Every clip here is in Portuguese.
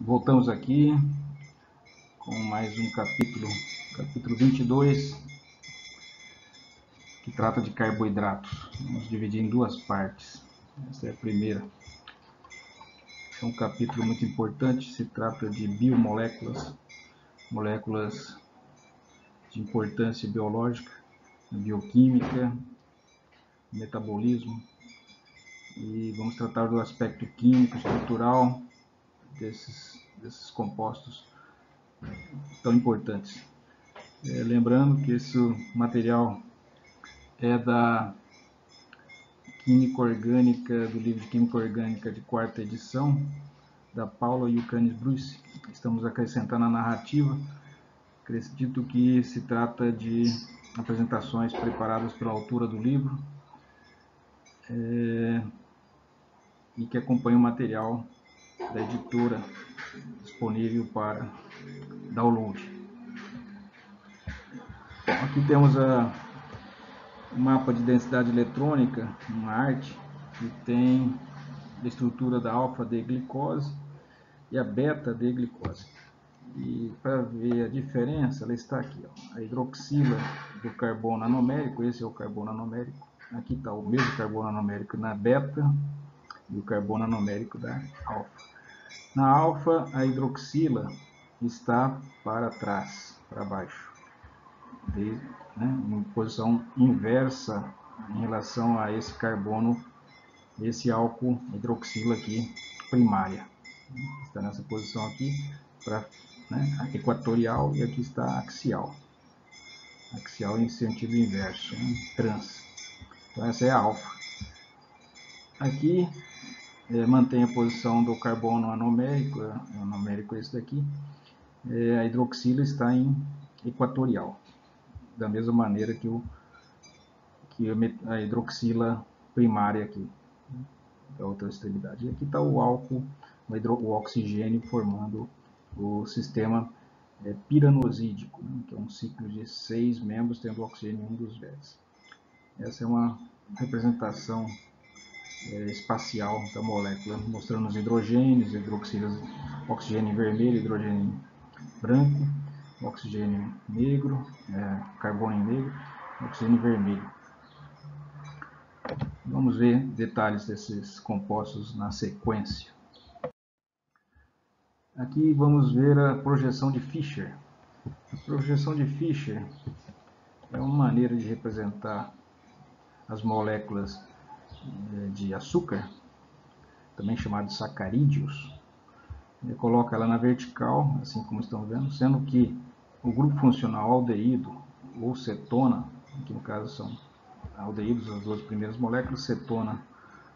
Voltamos aqui com mais um capítulo 22, que trata de carboidratos. Vamos dividir em duas partes. Essa é a primeira. É um capítulo muito importante, se trata de biomoléculas, moléculas de importância biológica, bioquímica, metabolismo, e vamos tratar do aspecto químico, estrutural desses compostos tão importantes. Lembrando que esse material é da Química Orgânica, do livro de Química Orgânica de quarta edição, da Paula Yucanes Bruce. Estamos acrescentando a narrativa. Acredito que se trata de apresentações preparadas pela autora do livro e que acompanha o material da editora disponível para download. Aqui temos o mapa de densidade eletrônica, uma arte que tem a estrutura da alfa-D-glicose e a beta-D-glicose. E para ver a diferença, ela está aqui, ó, a hidroxila do carbono anomérico, esse é o carbono anomérico, aqui está o mesmo carbono anomérico na beta e o carbono anomérico da alfa. Na alfa, a hidroxila está para trás, para baixo, em posição inversa em relação a esse carbono, esse álcool hidroxila aqui, primária. Está nessa posição aqui, para equatorial, e aqui está axial. Axial em sentido inverso, trans. Então essa é a alfa. Aqui mantém a posição do carbono anomérico, anomérico esse daqui. A hidroxila está em equatorial, da mesma maneira que a hidroxila primária aqui, da outra extremidade. E aqui está o álcool, o oxigênio formando o sistema piranosídico, que é um ciclo de 6 membros, tendo oxigênio em um dos vértices. Essa é uma representação espacial da molécula, mostrando os hidrogênios, hidroxilas, oxigênio vermelho, hidrogênio branco, oxigênio negro, carbono em negro, oxigênio vermelho. Vamos ver detalhes desses compostos na sequência. Aqui vamos ver a projeção de Fischer. A projeção de Fischer é uma maneira de representar as moléculas de açúcar, também chamado de sacarídeos. Ele coloca ela na vertical, assim como estão vendo, sendo que o grupo funcional aldeído ou cetona, que no caso são aldeídos as duas primeiras moléculas, cetona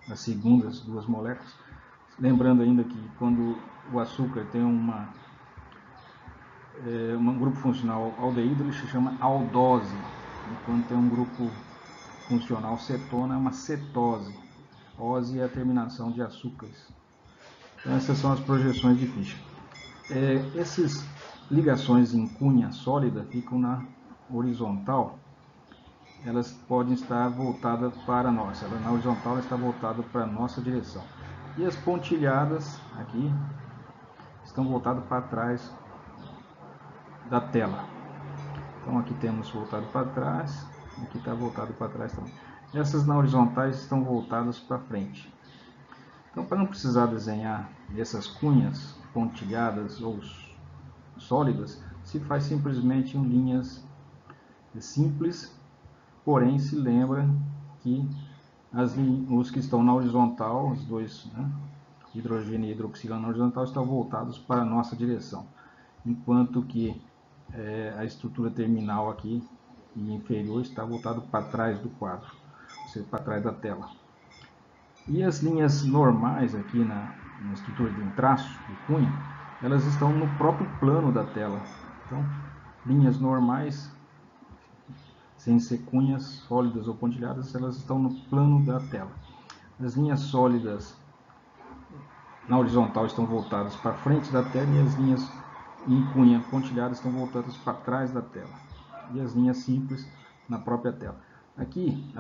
as segundas duas moléculas. Lembrando ainda que quando o açúcar tem um grupo funcional aldeído, ele se chama aldose. E quando tem um grupo funcional cetona, é uma cetose. Ose é a terminação de açúcares. Então, essas são as projeções de Fischer. Essas ligações em cunha sólida ficam na horizontal. Elas podem estar voltadas para nós. Na horizontal ela está voltada para a nossa direção. E as pontilhadas aqui estão voltadas para trás da tela. Então aqui temos voltado para trás, aqui está voltado para trás também. Essas na horizontais estão voltadas para frente. Então, para não precisar desenhar essas cunhas pontilhadas ou sólidas, se faz simplesmente em linhas simples, porém se lembra que os que estão na horizontal, os dois, hidrogênio e hidroxila na horizontal, estão voltados para a nossa direção, enquanto que a estrutura terminal aqui e inferior está voltado para trás do quadro, ou seja, para trás da tela. E as linhas normais aqui na estrutura de um traço, de cunha, elas estão no próprio plano da tela. Então, linhas normais, sem ser cunhas sólidas ou pontilhadas, elas estão no plano da tela. As linhas sólidas na horizontal estão voltadas para frente da tela e as linhas em cunha pontilhadas estão voltadas para trás da tela. E as linhas simples na própria tela. Aqui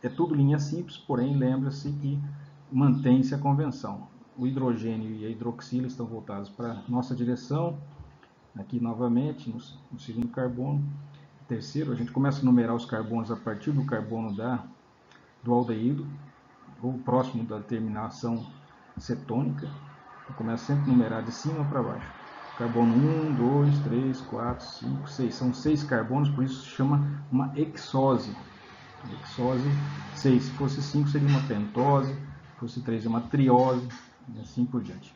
é tudo linha simples, porém lembra-se que mantém-se a convenção. o hidrogênio e a hidroxila estão voltados para a nossa direção. Aqui novamente, no segundo carbono. Terceiro, a gente começa a numerar os carbonos a partir do carbono do aldeído, ou próximo da terminação cetônica. Então, começa sempre a numerar de cima para baixo. Carbono 1, 2, 3, 4, 5, 6. São 6 carbonos, por isso se chama uma hexose. Hexose 6. Se fosse 5 seria uma pentose, se fosse 3 é uma triose, e assim por diante.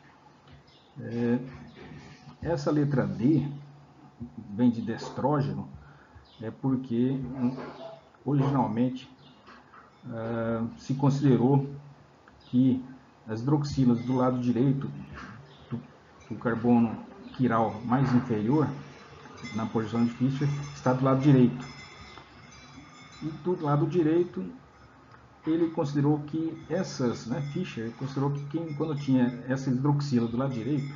Essa letra D vem de destrógeno, porque originalmente se considerou que as hidroxilas do lado direito do carbono quiral mais inferior, na posição de Fischer, está do lado direito. E do lado direito, ele considerou que Fischer considerou que quando tinha essa hidroxila do lado direito,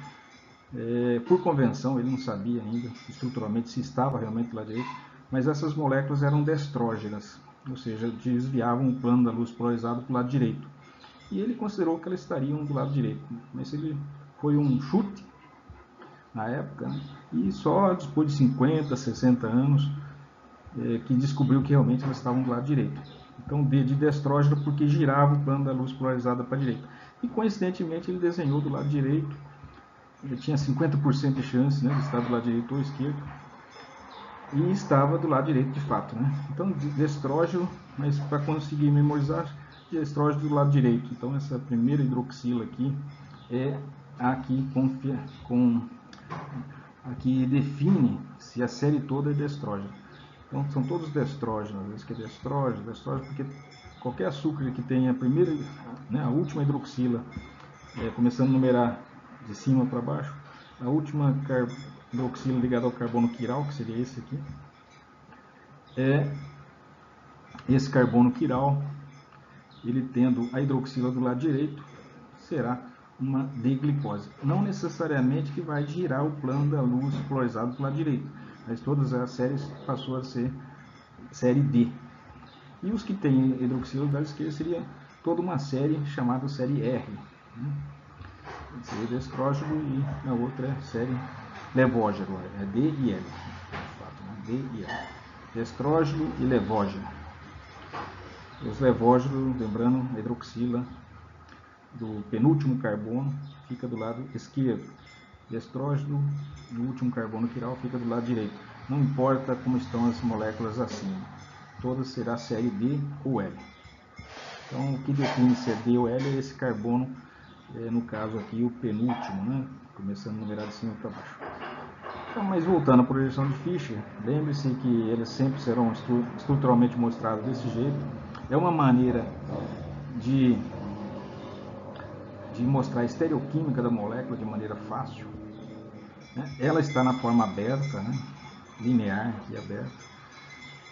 por convenção, ele não sabia ainda estruturalmente se estava realmente do lado direito, mas essas moléculas eram destrógenas, ou seja, desviavam o plano da luz polarizado para o lado direito. E ele considerou que elas estariam do lado direito, mas ele foi um chute na época, né? E só depois de 50, 60 anos que descobriu que realmente elas estavam do lado direito. Então D de destrógeno porque girava o plano da luz polarizada para a direita. E coincidentemente ele desenhou do lado direito, ele tinha 50% de chance, né, de estar do lado direito ou esquerdo, e estava do lado direito de fato, né? Então destrógeno, mas para conseguir memorizar, destrógeno do lado direito. Então essa primeira hidroxila aqui é a que define se a série toda é destrógeno. Então são todos destrógenos, isso que é destrógeno, porque qualquer açúcar que tenha a primeira, né, a última hidroxila, começando a numerar de cima para baixo, a última hidroxila ligada ao carbono quiral, que seria esse aqui, esse carbono quiral, ele tendo a hidroxila do lado direito, será uma D-glicose. Não necessariamente que vai girar o plano da luz polarizado para o lado direito, mas todas as séries passou a ser série D. E os que têm hidroxila do lado esquerdo seria toda uma série chamada série R. Né? Seria destrógeno e a outra é série levógeno, é D e L. D e L. Destrógeno e levógeno. Os levógenos, lembrando, a hidroxila do penúltimo carbono fica do lado esquerdo. Destrógeno do último carbono quiral fica do lado direito. Não importa como estão as moléculas acima. Todas será série D ou L. Então o que define se é D ou L é esse carbono, no caso aqui o penúltimo, né? Começando a numerar de cima para baixo. Então, mas voltando à projeção de Fischer, lembre-se que eles sempre serão estruturalmente mostrados desse jeito. É uma maneira de mostrar a estereoquímica da molécula de maneira fácil. Né? Ela está na forma aberta, né? Linear e aberta,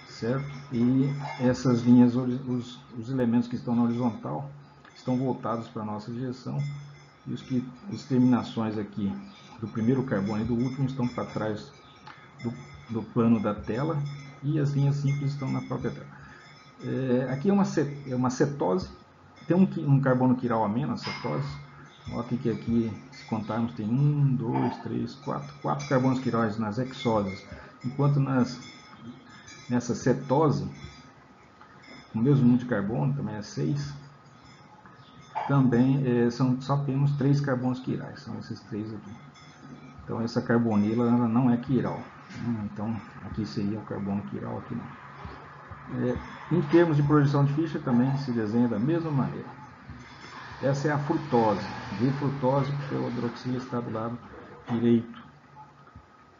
certo? E essas linhas, os elementos que estão na horizontal, estão voltados para a nossa direção, e as terminações aqui do primeiro carbono e do último estão para trás do plano da tela, e as linhas simples estão na própria tela. Aqui é uma cetose, tem um carbono quiral a menos, a cetose. Note que aqui, se contarmos, tem 1, 2, 3, 4 carbonos quirais nas hexoses, enquanto nessa cetose, o mesmo número de carbono, também é 6, também só temos 3 carbonos quirais, são esses 3 aqui. Então essa carbonila ela não é quiral, então aqui seria o carbono quiral, aqui não. Em termos de projeção de Fischer também se desenha da mesma maneira. Essa é a frutose, D-frutose, porque o hidroxila está do lado direito.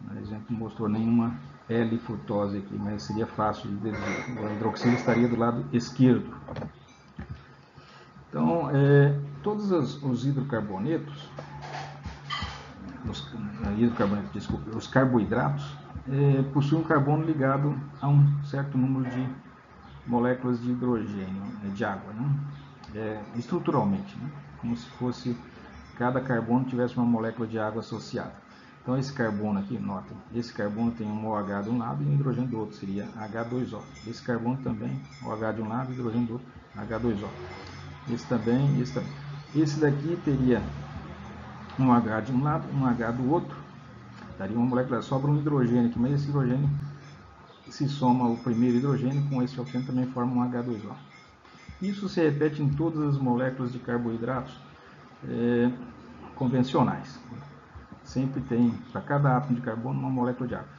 A gente não mostrou nenhuma L-frutose aqui, mas seria fácil de dizer. O hidroxila estaria do lado esquerdo. Então, todos os hidrocarbonetos, os carboidratos, possuem um carbono ligado a um certo número de moléculas de hidrogênio, de água, né? Estruturalmente, né? Como se fosse cada carbono tivesse uma molécula de água associada. Então esse carbono aqui, notem, esse carbono tem um OH de um lado e um hidrogênio do outro, seria H2O. Esse carbono também, OH de um lado e hidrogênio do outro, H2O. Esse também, esse também. Esse daqui teria um H de um lado, um H do outro, daria uma molécula, sobra um hidrogênio aqui, mas esse hidrogênio se soma o primeiro hidrogênio com esse oxigênio também forma um H2O. Isso se repete em todas as moléculas de carboidratos convencionais. Sempre tem, para cada átomo de carbono, uma molécula de água.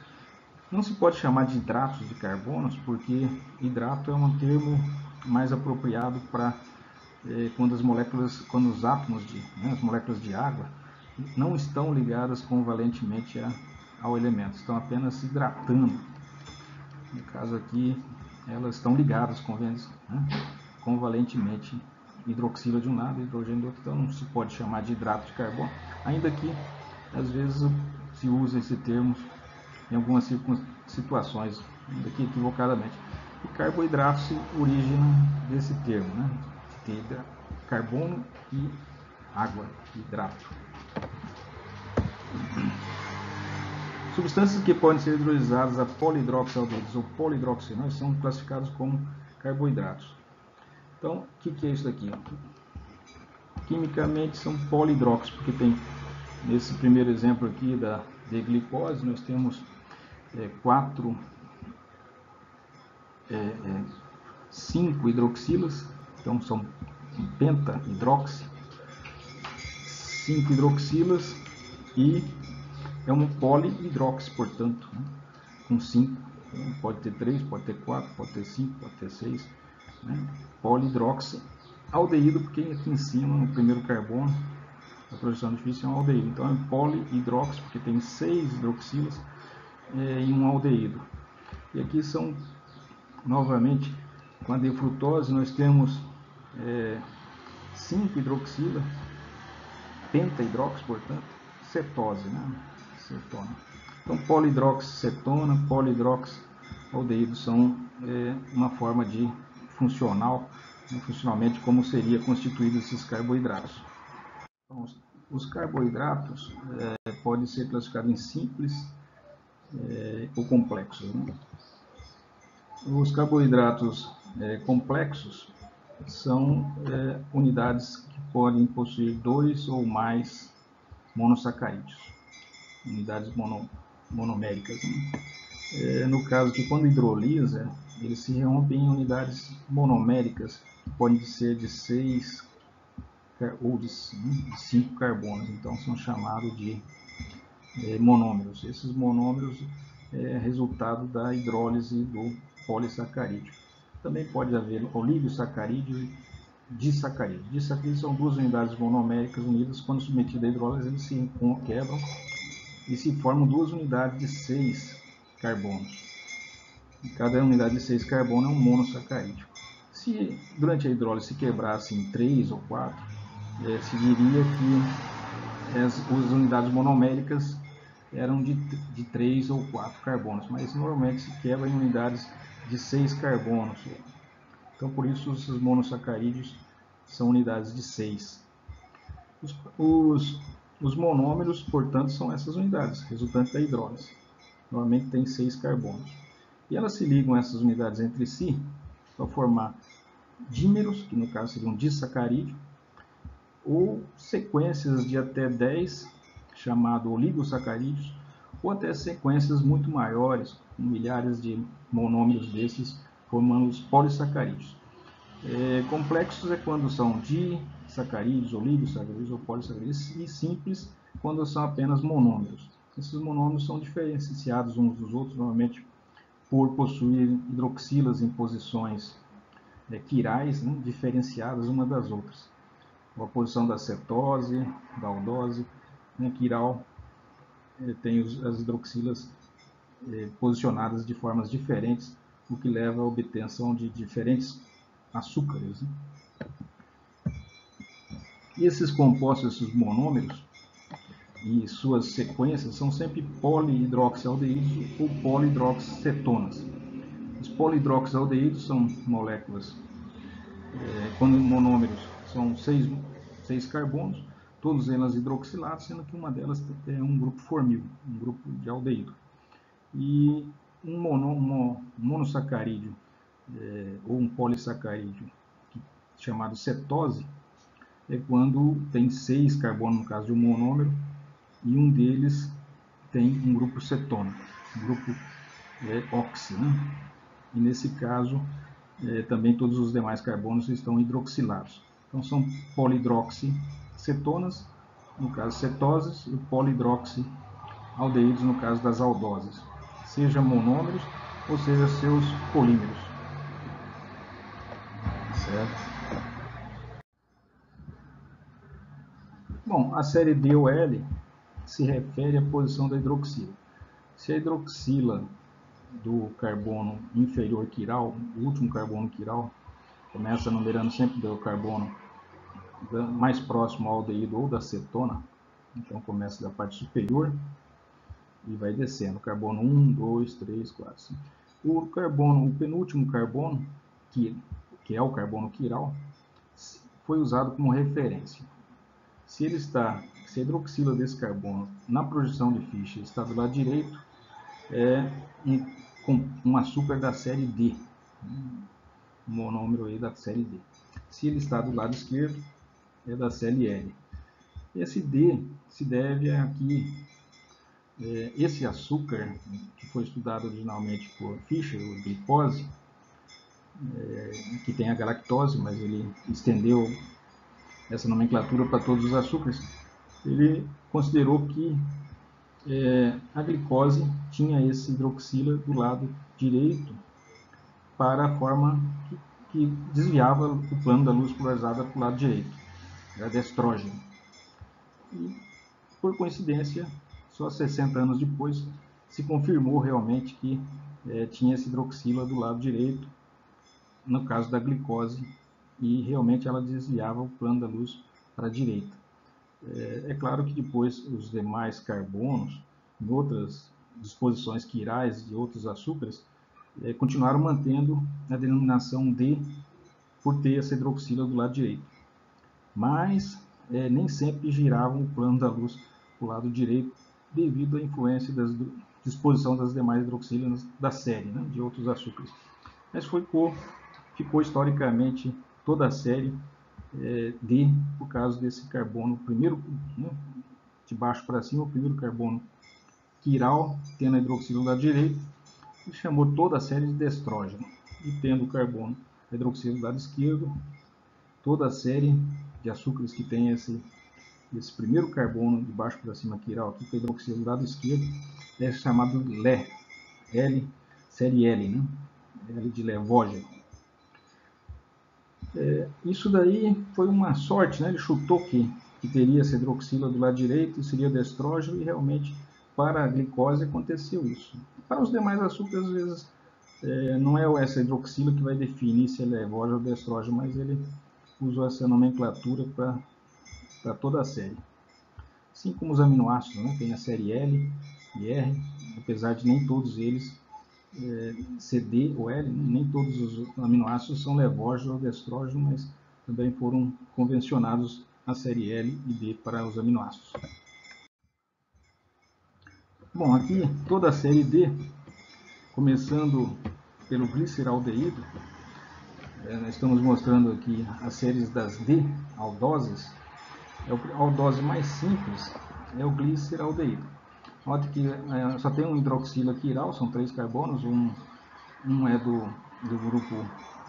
Não se pode chamar de hidratos de carbonos, porque hidrato é um termo mais apropriado para quando as moléculas, quando os átomos as moléculas de água não estão ligadas convalentemente ao elemento, estão apenas se hidratando. No caso aqui, elas estão ligadas convalentemente, hidroxila de um lado e hidrogênio do outro, então não se pode chamar de hidrato de carbono, ainda que às vezes se usa esse termo em algumas situações, ainda que equivocadamente. E carboidrato se origina desse termo, de carbono e água, hidrato. Substâncias que podem ser hidrolizadas a polihidroxialdeídos ou polihidroxinóis são classificados como carboidratos. Então, o que é isso aqui? Quimicamente são polihidroxos, porque tem, nesse primeiro exemplo aqui de glicose, nós temos 5 hidroxilas, então são penta-hidroxi, 5 hidroxilas e é um polihidroxi, portanto, com 5, pode ter 3, pode ter 4, pode ter 5, pode ter 6, polihidroxi aldeído, porque aqui em cima, no primeiro carbono, a projeção difícil é um aldeído, então é um polihidroxi, porque tem 6 hidroxilas e um aldeído. E aqui são, novamente, com a defrutose, nós temos 5 hidroxila, pentahidroxi, portanto, cetose, cetona. Então, polihidroxicetona, polihidroxialdeído são uma forma de funcionalmente, como seria constituídos esses carboidratos. Então, os carboidratos podem ser classificados em simples ou complexos. Os carboidratos complexos são unidades que podem possuir 2 ou mais monossacarídeos, unidades monoméricas. No caso que quando hidrolisa, eles se rompem em unidades monoméricas, que podem ser de 6 ou de 5 carbonos, então são chamados de monômeros. Esses monômeros é resultado da hidrólise do polissacarídeo. Também pode haver oligosacarídeo e disacarídeo. Disacarídeos são 2 unidades monoméricas unidas, quando submetidas à hidrólise, eles se quebram e se formam 2 unidades de 6 carbonos. E cada unidade de 6 carbonos é um monossacarídeo. Se durante a hidrólise se quebrasse em 3 ou 4, se diria que as unidades monoméricas eram de 3 ou 4 carbonos, mas normalmente se quebra em unidades de 6 carbonos. Então, por isso, os monossacarídeos são unidades de 6. Os monômeros, portanto, são essas unidades, resultantes da hidrólise. Normalmente tem 6 carbonos. E elas se ligam, essas unidades, entre si, para formar dímeros, que no caso seriam disacarídeo, ou sequências de até 10, chamado oligosacarídeos, ou até sequências muito maiores, com milhares de monômeros desses, formando os polissacarídeos. Complexos é quando são disacarídeos, oligosacarídeos ou polissacarídeos, e simples quando são apenas monômeros. Esses monômeros são diferenciados uns dos outros, normalmente por possuir hidroxilas em posições quirais, diferenciadas umas das outras. A posição da cetose, da aldose, quiral tem as hidroxilas posicionadas de formas diferentes, o que leva à obtenção de diferentes açúcares. E esses compostos, esses monômeros e suas sequências são sempre polihidroxialdeídos ou polihidroxicetonas. Os polihidroxialdeídos são moléculas, quando monômeros são 6 carbonos, todos elas hidroxilados, sendo que uma delas é um grupo formil, um grupo de aldeído. E um monossacarídeo ou um polissacarídeo chamado cetose é quando tem 6 carbonos, no caso de um monômero, e um deles tem um grupo cetona, um grupo oxi, né? E nesse caso, também todos os demais carbonos estão hidroxilados. Então são polihidroxicetonas, no caso cetoses, e polihidroxialdeídos, no caso das aldoses, seja monômeros ou seja seus polímeros. Certo? Bom, a série D ou L se refere à posição da hidroxila. Se a hidroxila do carbono inferior quiral, o último carbono quiral, começa numerando sempre do carbono mais próximo ao aldeído ou da cetona, então começa da parte superior e vai descendo, carbono 1, 2, 3, 4, 5. O penúltimo carbono, que é o carbono quiral, foi usado como referência. Se a hidroxila desse carbono na projeção de Fischer está do lado direito, é um açúcar da série D, um monômero aí da série D. Se ele está do lado esquerdo, é da série L. Esse D se deve a que esse açúcar, que foi estudado originalmente por Fischer, o glicose, que tem a galactose, mas ele estendeu essa nomenclatura para todos os açúcares, ele considerou que a glicose tinha esse hidroxila do lado direito para a forma que desviava o plano da luz polarizada para o lado direito, era destrógeno. E, por coincidência, só 60 anos depois, se confirmou realmente que tinha esse hidroxila do lado direito, no caso da glicose, e realmente ela desviava o plano da luz para a direita. É claro que depois os demais carbonos, em outras disposições quirais de outros açúcares, continuaram mantendo a denominação D por ter essa hidroxila do lado direito. Mas nem sempre giravam o plano da luz para o lado direito devido à influência da disposição das demais hidroxilas da série, né, de outros açúcares. Mas ficou historicamente toda a série D por causa desse carbono, primeiro, né, de baixo para cima, o primeiro carbono quiral, tendo a hidroxila do lado direito, e chamou toda a série de destrógeno. E tendo o carbono, a hidroxila do lado esquerdo, toda a série de açúcares que tem esse primeiro carbono de baixo para cima quiral, aqui com a hidroxila do lado esquerdo, é chamado Lé, L, série L, né? L de levógeno. Isso daí foi uma sorte, né? Ele chutou que teria essa hidroxila do lado direito e seria destrógeno, e realmente para a glicose aconteceu isso. Para os demais açúcares, às vezes, não é essa hidroxila que vai definir se ele é levógeno ou destrógeno, mas ele usou essa nomenclatura para toda a série. Assim como os aminoácidos, né? Tem a série L e R, apesar de nem todos eles CD ou L, nem todos os aminoácidos são levógenos ou destrógenos, mas também foram convencionados a série L e D para os aminoácidos. Bom, aqui toda a série D, começando pelo gliceraldeído, nós estamos mostrando aqui as séries das D-aldoses. A aldose mais simples é o gliceraldeído. Note que só tem um hidroxila quiral, são 3 carbonos, um é do grupo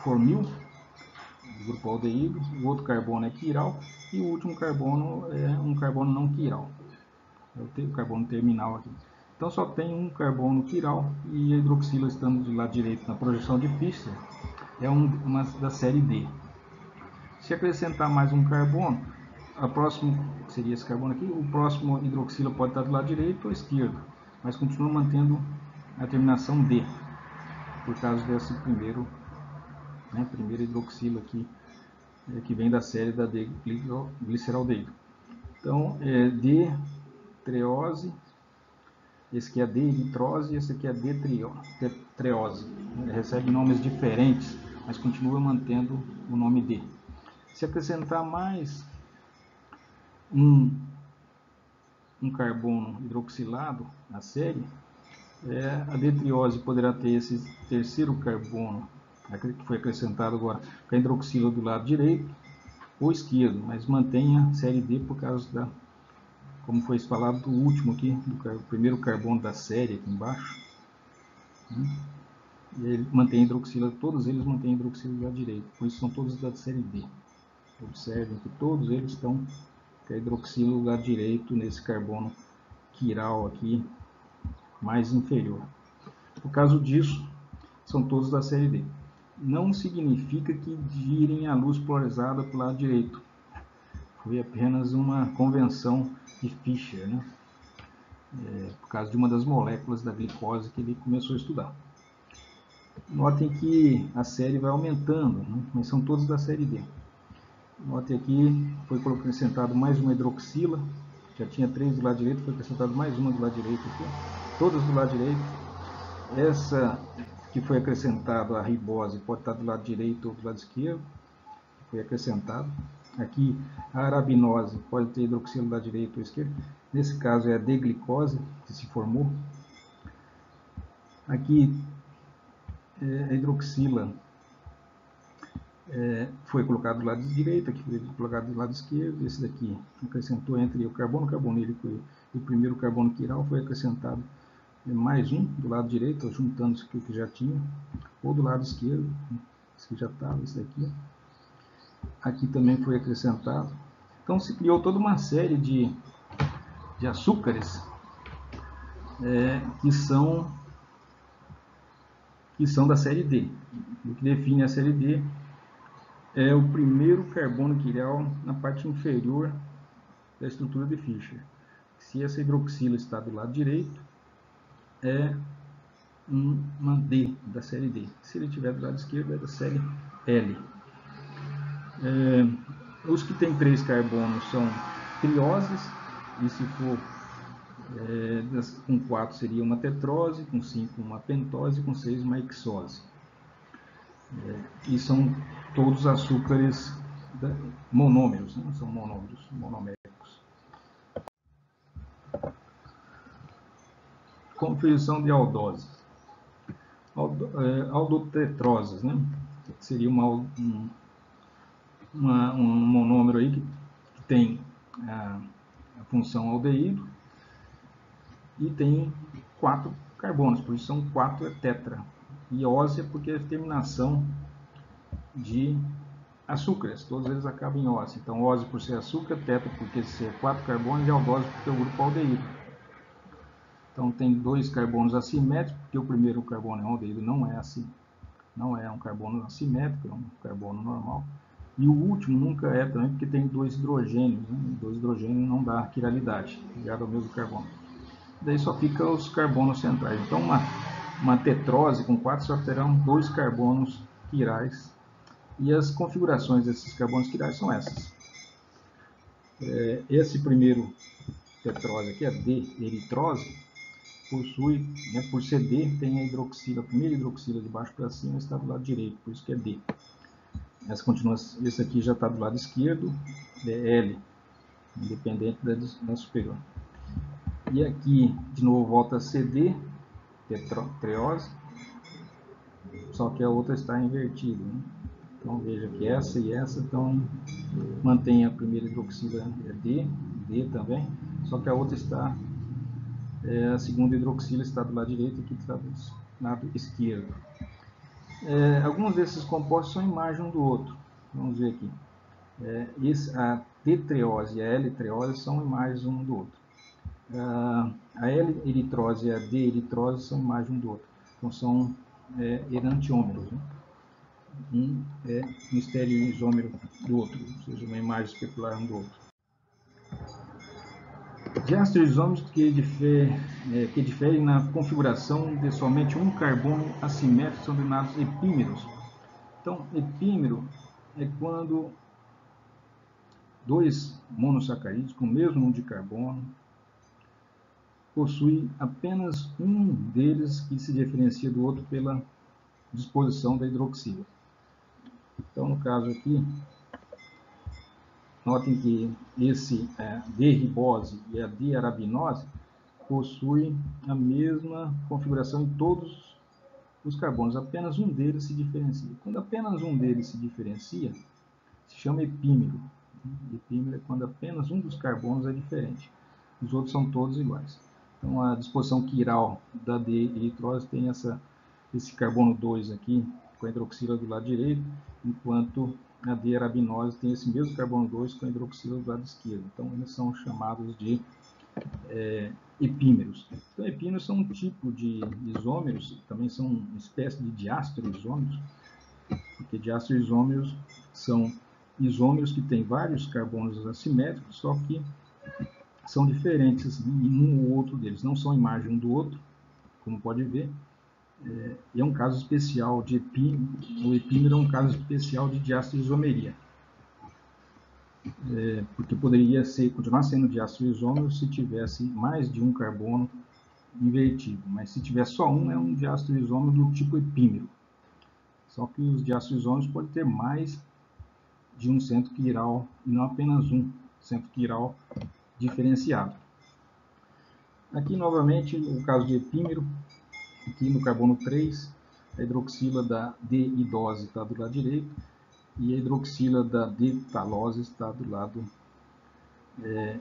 formil, do grupo aldeído, o outro carbono é quiral, e o último carbono é um carbono não quiral, é o carbono terminal aqui. Então só tem um carbono quiral, e a hidroxila estando do lado direito na projeção de Fischer é uma da série D. Se acrescentar mais um carbono, a próxima seria esse carbono aqui, o próximo hidroxila pode estar do lado direito ou esquerdo, mas continua mantendo a terminação D, por causa desse primeiro hidroxila aqui, que vem da série da D-gliceraldeído. Então, D-treose, esse aqui é D-nitrose, esse aqui é D-treose. Recebe nomes diferentes, mas continua mantendo o nome D. Se acrescentar mais um carbono hidroxilado na série, a D-triose poderá ter esse terceiro carbono, que foi acrescentado agora, com a hidroxila do lado direito, ou esquerdo, mas mantenha a série D por causa da, como foi falado do último aqui, do primeiro carbono da série aqui embaixo. Ele mantém hidroxila, todos eles mantêm hidroxila do lado direito, por isso são todos da série D. Observem que todos eles estão com a hidroxila do lado direito nesse carbono quiral aqui mais inferior. Por causa disso, são todos da série D. Não significa que girem a luz polarizada para o lado direito. Foi apenas uma convenção de Fischer, né? Por causa de uma das moléculas da glicose que ele começou a estudar. Notem que a série vai aumentando, né? Mas são todos da série D. Notem aqui, foi acrescentado mais uma hidroxila, já tinha 3 do lado direito, foi acrescentado mais uma do lado direito aqui, todas do lado direito. Essa que foi acrescentada, a ribose, pode estar do lado direito ou do lado esquerdo, foi acrescentado. Aqui a arabinose pode ter hidroxila do lado direito ou esquerdo, nesse caso é a D-glicose que se formou. Aqui a hidroxila foi colocado do lado direito, aqui foi colocado do lado esquerdo. Esse daqui acrescentou entre o carbono carbonílico e o primeiro carbono quiral, foi acrescentado mais um do lado direito, juntando o que já tinha, ou do lado esquerdo, esse que já estava, esse daqui. Aqui também foi acrescentado. Então se criou toda uma série de açúcares que são da série D. O que define a série D é o primeiro carbono quiral na parte inferior da estrutura de Fischer. Se essa hidroxila está do lado direito, é uma D, da série D. Se ele estiver do lado esquerdo, é da série L. Os que têm 3 carbonos são trioses, e se for com 4 seria uma tetrose, com 5 uma pentose, com 6 uma hexose. E são todos açúcares monômeros, né? São monômeros, monoméricos. Composição de aldoses. Aldotetroses, né? Seria um monômero aí que tem a função aldeído e tem 4 carbonos, por isso são 4 tetra. E ose é porque é a terminação de açúcares, todos eles acabam em ose. Então ose por ser açúcar, tetra porque ser 4 carbonos e aldose porque é o grupo aldeído. Então tem 2 carbonos assimétricos, porque o primeiro carbono é um aldeído, não é assim, não é um carbono assimétrico, é um carbono normal. E o último nunca é também, porque tem 2 hidrogênios, né? 2 hidrogênios não dá quiralidade, ligado ao mesmo carbono. Daí só fica os carbonos centrais. Então uma tetrose com 4 só terão 2 carbonos quirais. E as configurações desses carbonos quirais são essas. Esse primeiro tetrose aqui, a D-eritrose, possui, né, por ser D, tem a hidroxila, a primeira hidroxila de baixo para cima está do lado direito, por isso que é D. Esse aqui já está do lado esquerdo, é L, independente da superior. E aqui, de novo, volta a CD, treose, só que a outra está invertida, né? Então veja que essa e essa mantém a primeira hidroxila D também, só que a outra está, a segunda hidroxila está do lado direito, aqui está do lado esquerdo. Alguns desses compostos são imagem um do outro, vamos ver aqui. A T-treose e a L-treose são imagens um do outro. A L-eritrose e a D-eritrose são imagens um do outro, então são enantiômeros, né? Um é um estereoisômero do outro, ou seja, uma imagem especular um do outro. Diastereoisômeros que diferem na configuração de somente um carbono assimétrico são denominados epímeros. Então, epímero é quando 2 monossacarídeos com o mesmo número de carbono possuem apenas um deles que se diferencia do outro pela disposição da hidroxila. Então, no caso aqui, notem que esse D-ribose e a D-arabinose possuem a mesma configuração em todos os carbonos, apenas um deles se diferencia. Quando apenas um deles se diferencia, se chama epímero. Epímero é quando apenas um dos carbonos é diferente. Os outros são todos iguais. Então, a disposição quiral da D-eritrose tem esse carbono 2 aqui, com a hidroxila do lado direito, enquanto a D-arabinose tem esse mesmo carbono 2 com a hidroxila do lado esquerdo. Então, eles são chamados de epímeros. Então, epímeros são um tipo de isômeros, também são uma espécie de diástereoisômeros, porque diástereoisômeros são isômeros que têm vários carbonos assimétricos, só que são diferentes em um ou outro deles, não são imagem um do outro, como pode ver. É um caso especial de epímero, o epímero é um caso especial de diastereoisomeria. Porque poderia continuar sendo diastereoisômero se tivesse mais de um carbono invertido, mas se tiver só um, é um diastereoisômero do tipo epímero. Só que os diastereoisômeros podem ter mais de um centro quiral e não apenas um centro quiral diferenciado. Aqui novamente o caso de epímero, aqui no carbono 3, a hidroxila da D-idose está do lado direito e a hidroxila da D-talose está do lado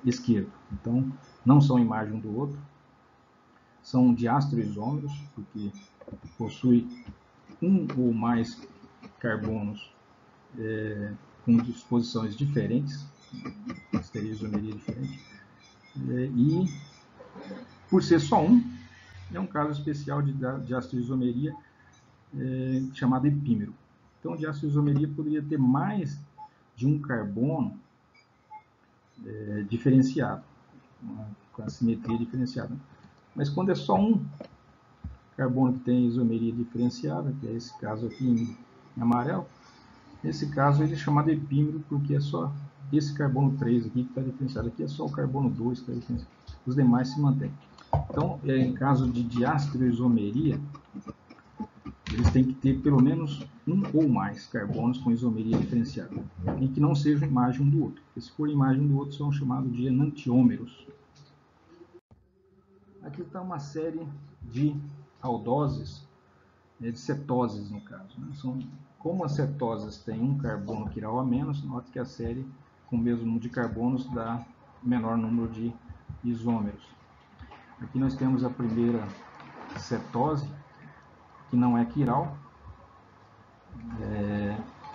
esquerdo. Então, não são imagem um do outro, são diastereoisômeros, porque possui um ou mais carbonos com disposições diferentes, estereoisomeria diferente, e por ser só um, é um caso especial de diastereoisomeria chamado epímero. Então, a diastereoisomeria poderia ter mais de um carbono diferenciado, com a simetria diferenciada. Mas quando é só um carbono que tem isomeria diferenciada, que é esse caso aqui em amarelo, nesse caso ele é chamado epímero porque é só esse carbono 3 aqui que está diferenciado. Aqui é só o carbono 2 que está diferenciado. Os demais se mantêm. Então, em caso de diastereoisomeria, eles têm que ter pelo menos um ou mais carbonos com isomeria diferenciada, e que não sejam imagem um do outro. Porque se for imagem um do outro, são chamados de enantiômeros. Aqui está uma série de aldoses, de cetoses no caso. Como as cetoses têm um carbono quiral a menos, note que a série com o mesmo número de carbonos dá menor número de isômeros. Aqui nós temos a primeira cetose, que não é quiral,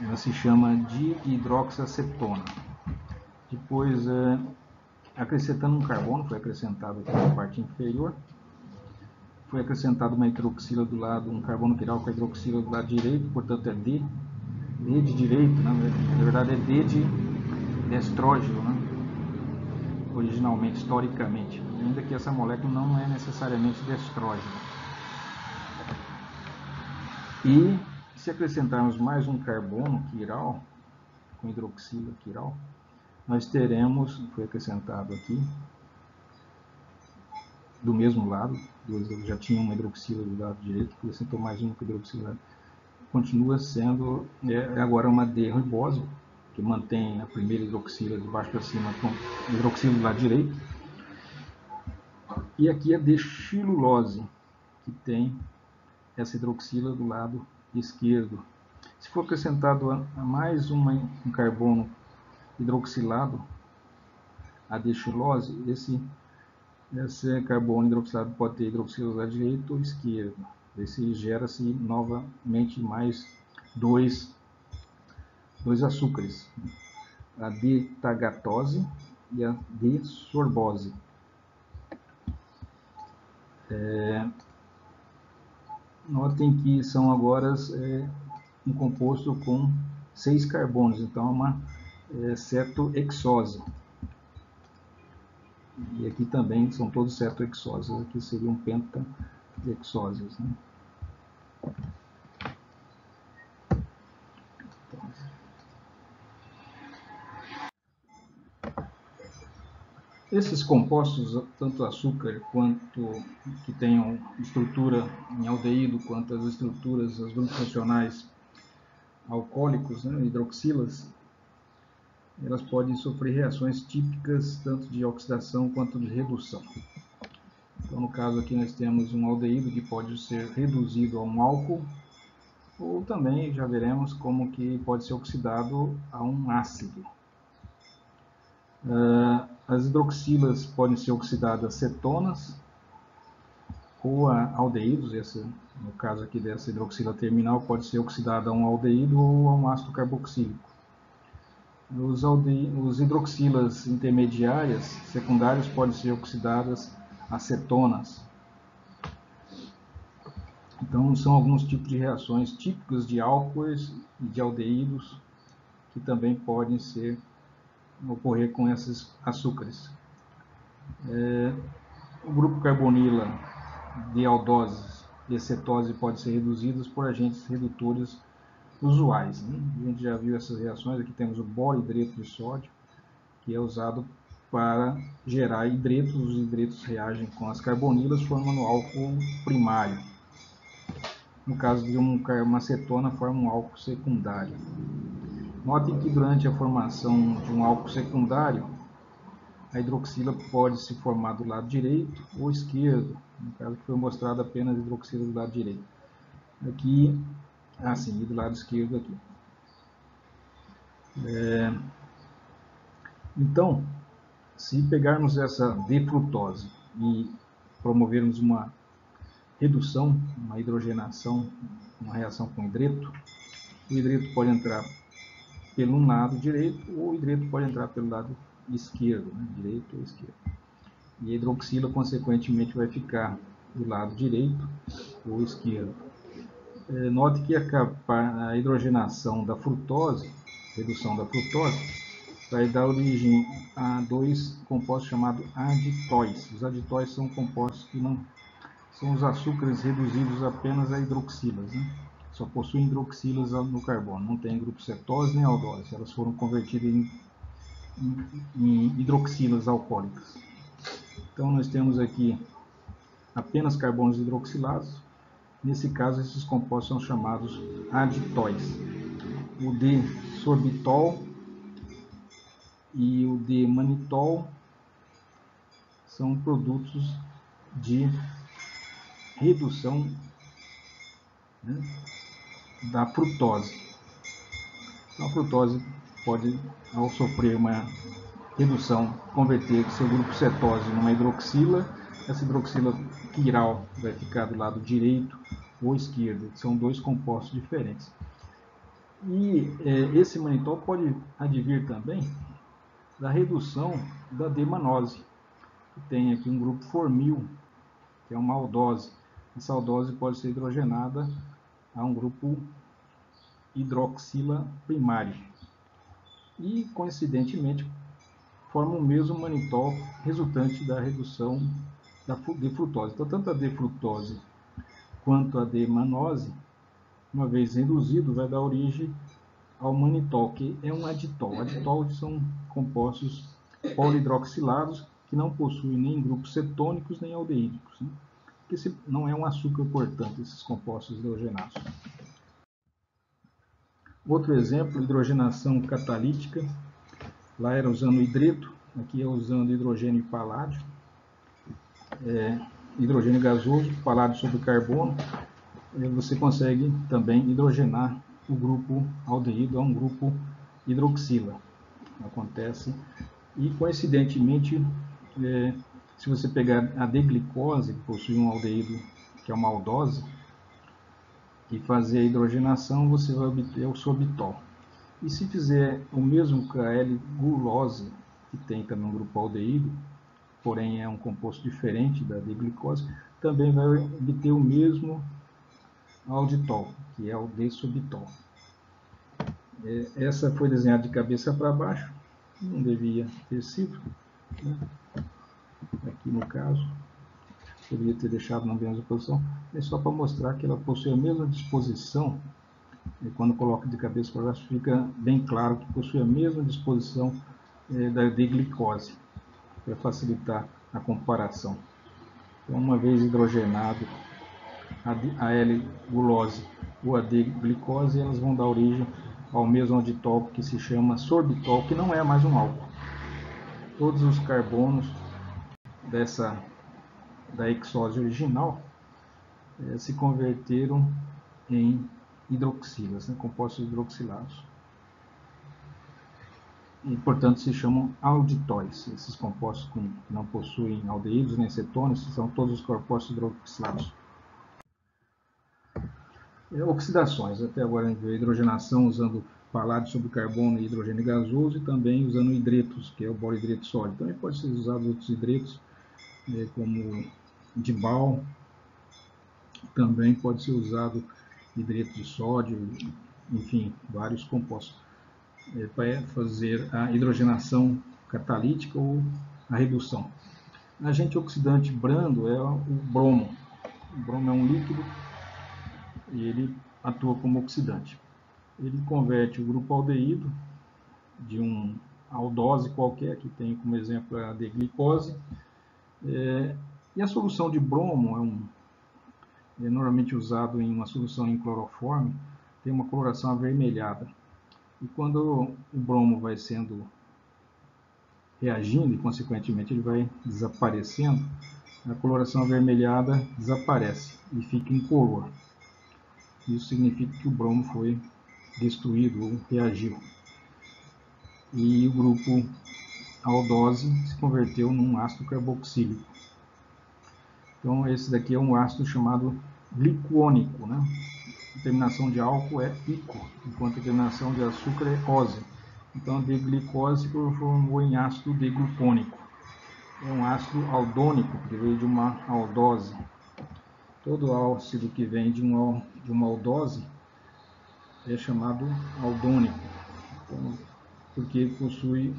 ela se chama dihidroxacetona. Depois, acrescentando um carbono, foi acrescentado aqui na parte inferior, foi acrescentado uma hidroxila do lado, um carbono quiral com a hidroxila do lado direito, portanto é D de direito, né? Na verdade é D de estrógeno, né? Originalmente, historicamente, ainda que essa molécula não é necessariamente de estrógeno. E se acrescentarmos mais um carbono quiral, com hidroxila quiral, nós teremos, foi acrescentado aqui, do mesmo lado, já tinha uma hidroxila do lado direito, acrescentou mais uma com hidroxila, continua sendo agora uma D-ribose, que mantém a primeira hidroxila de baixo para cima com hidroxila do lado direito. E aqui a D-xilulose, que tem essa hidroxila do lado esquerdo. Se for acrescentado a mais um carbono hidroxilado, a D-xilulose, esse carbono hidroxilado pode ter hidroxila do lado direito ou esquerdo. Esse gera-se novamente mais dois açúcares, a D-tagatose e a D-sorbose. Notem que são agora um composto com 6 carbonos, então é uma cetohexose. E aqui também são todos cetohexoses, aqui seriam pentahexoses, né? Esses compostos, tanto açúcar quanto que tenham estrutura em aldeído, quanto as estruturas, os grupos funcionais alcoólicos, né, hidroxilas, elas podem sofrer reações típicas tanto de oxidação quanto de redução. Então, no caso aqui nós temos um aldeído que pode ser reduzido a um álcool ou também já veremos como que pode ser oxidado a um ácido. As hidroxilas podem ser oxidadas a cetonas ou a aldeídos. No caso aqui dessa hidroxila terminal, pode ser oxidada a um aldeído ou a um ácido carboxílico. Os hidroxilas intermediárias, secundárias, podem ser oxidadas a cetonas. Então, são alguns tipos de reações típicas de álcoois e de aldeídos que também podem ocorrer com esses açúcares. O grupo carbonila de aldoses e cetose pode ser reduzidos por agentes redutores usuais. A gente já viu essas reações. Aqui temos o borhidreto de sódio, que é usado para gerar hidretos. Os hidretos reagem com as carbonilas, formando álcool primário. No caso de uma cetona, forma um álcool secundário. Notem que durante a formação de um álcool secundário, a hidroxila pode se formar do lado direito ou esquerdo. No caso que foi mostrado apenas a hidroxila do lado direito. Aqui, assim, e do lado esquerdo aqui. Então, se pegarmos essa defrutose e promovermos uma redução, uma hidrogenação, uma reação com hidreto, o hidreto pode entrar pelo lado direito ou o hidreto pode entrar pelo lado esquerdo, direito ou esquerdo. E a hidroxila, consequentemente, vai ficar do lado direito ou esquerdo. Note que a hidrogenação da frutose, redução da frutose, vai dar origem a dois compostos chamados aditóis. Os aditóis são compostos que não são os açúcares reduzidos apenas a hidroxilas, Só possuem hidroxilas no carbono, não tem grupo cetose nem aldose. Elas foram convertidas em hidroxilas alcoólicas. Então nós temos aqui apenas carbonos hidroxilados. Nesse caso, esses compostos são chamados aditóis. O D-sorbitol e o D-manitol são produtos de redução da frutose. A frutose pode, ao sofrer uma redução, converter seu grupo cetose numa hidroxila. Essa hidroxila quiral vai ficar do lado direito ou esquerdo. São dois compostos diferentes. E esse manitol pode advir também da redução da D-manose. Tem aqui um grupo formil, que é uma aldose. Essa aldose pode ser hidrogenada a um grupo hidroxila primário. E, coincidentemente, forma o mesmo manitol resultante da redução da D-frutose. Então, tanto a D-frutose quanto a D-manose, uma vez reduzido, vai dar origem ao manitol, que é um aditol. Aditols são compostos polihidroxilados que não possuem nem grupos cetônicos nem aldeídicos. Esse não é um açúcar, portanto, esses compostos hidrogenados. Outro exemplo, hidrogenação catalítica. Lá era usando hidreto, aqui é usando hidrogênio e paládio. Hidrogênio gasoso, paládio sobre carbono. Você consegue também hidrogenar o grupo aldeído a um grupo hidroxila. Acontece. E, coincidentemente, se você pegar a D-glicose, que possui um aldeído, que é uma aldose, e fazer a hidrogenação, você vai obter o sorbitol. E se fizer o mesmo com a L-gulose, que tem também um grupo aldeído, porém é um composto diferente da D-glicose, também vai obter o mesmo alditol, que é o D-sorbitol. Essa foi desenhada de cabeça para baixo, não devia ter sido, aqui no caso. Poderia ter deixado na mesma posição, é só para mostrar que ela possui a mesma disposição. E quando coloca de cabeça para baixo, fica bem claro que possui a mesma disposição da D-glicose, para facilitar a comparação. Então, uma vez hidrogenado a L-gulose ou a D-glicose, elas vão dar origem ao mesmo alditol, que se chama sorbitol, que não é mais um álcool. Todos os carbonos da hexose original se converteram em hidroxilas, né, compostos hidroxilados. E, portanto, se chamam alditóis. Esses compostos que não possuem aldeídos nem cetonas são todos os compostos hidroxilados. Oxidações. Até agora a gente viu a hidrogenação usando paládio sobre carbono e hidrogênio gasoso, e também usando hidretos, que é o borohidreto sólido. Também pode ser usado outros hidretos, como Dibal. Também pode ser usado hidreto de sódio, enfim, vários compostos, para fazer a hidrogenação catalítica ou a redução. Agente oxidante brando é o bromo. O bromo é um líquido e ele atua como oxidante. Ele converte o grupo aldeído de uma aldose qualquer, que tem como exemplo a D-glicose, e a solução de bromo é normalmente usado em uma solução em cloroforme, tem uma coloração avermelhada. E quando o bromo vai sendo reagindo e, consequentemente, ele vai desaparecendo, a coloração avermelhada desaparece e fica incolor. Isso significa que o bromo foi destruído ou reagiu. E o grupo aldose se converteu num ácido carboxílico. Então, esse daqui é um ácido chamado glicônico, né? A terminação de álcool é ico, enquanto a terminação de açúcar é ose. Então, a D-glicose se transformou em ácido D-glucônico. É um ácido aldônico, que veio de uma aldose. Todo ácido que vem de uma aldose é chamado aldônico, então, porque possui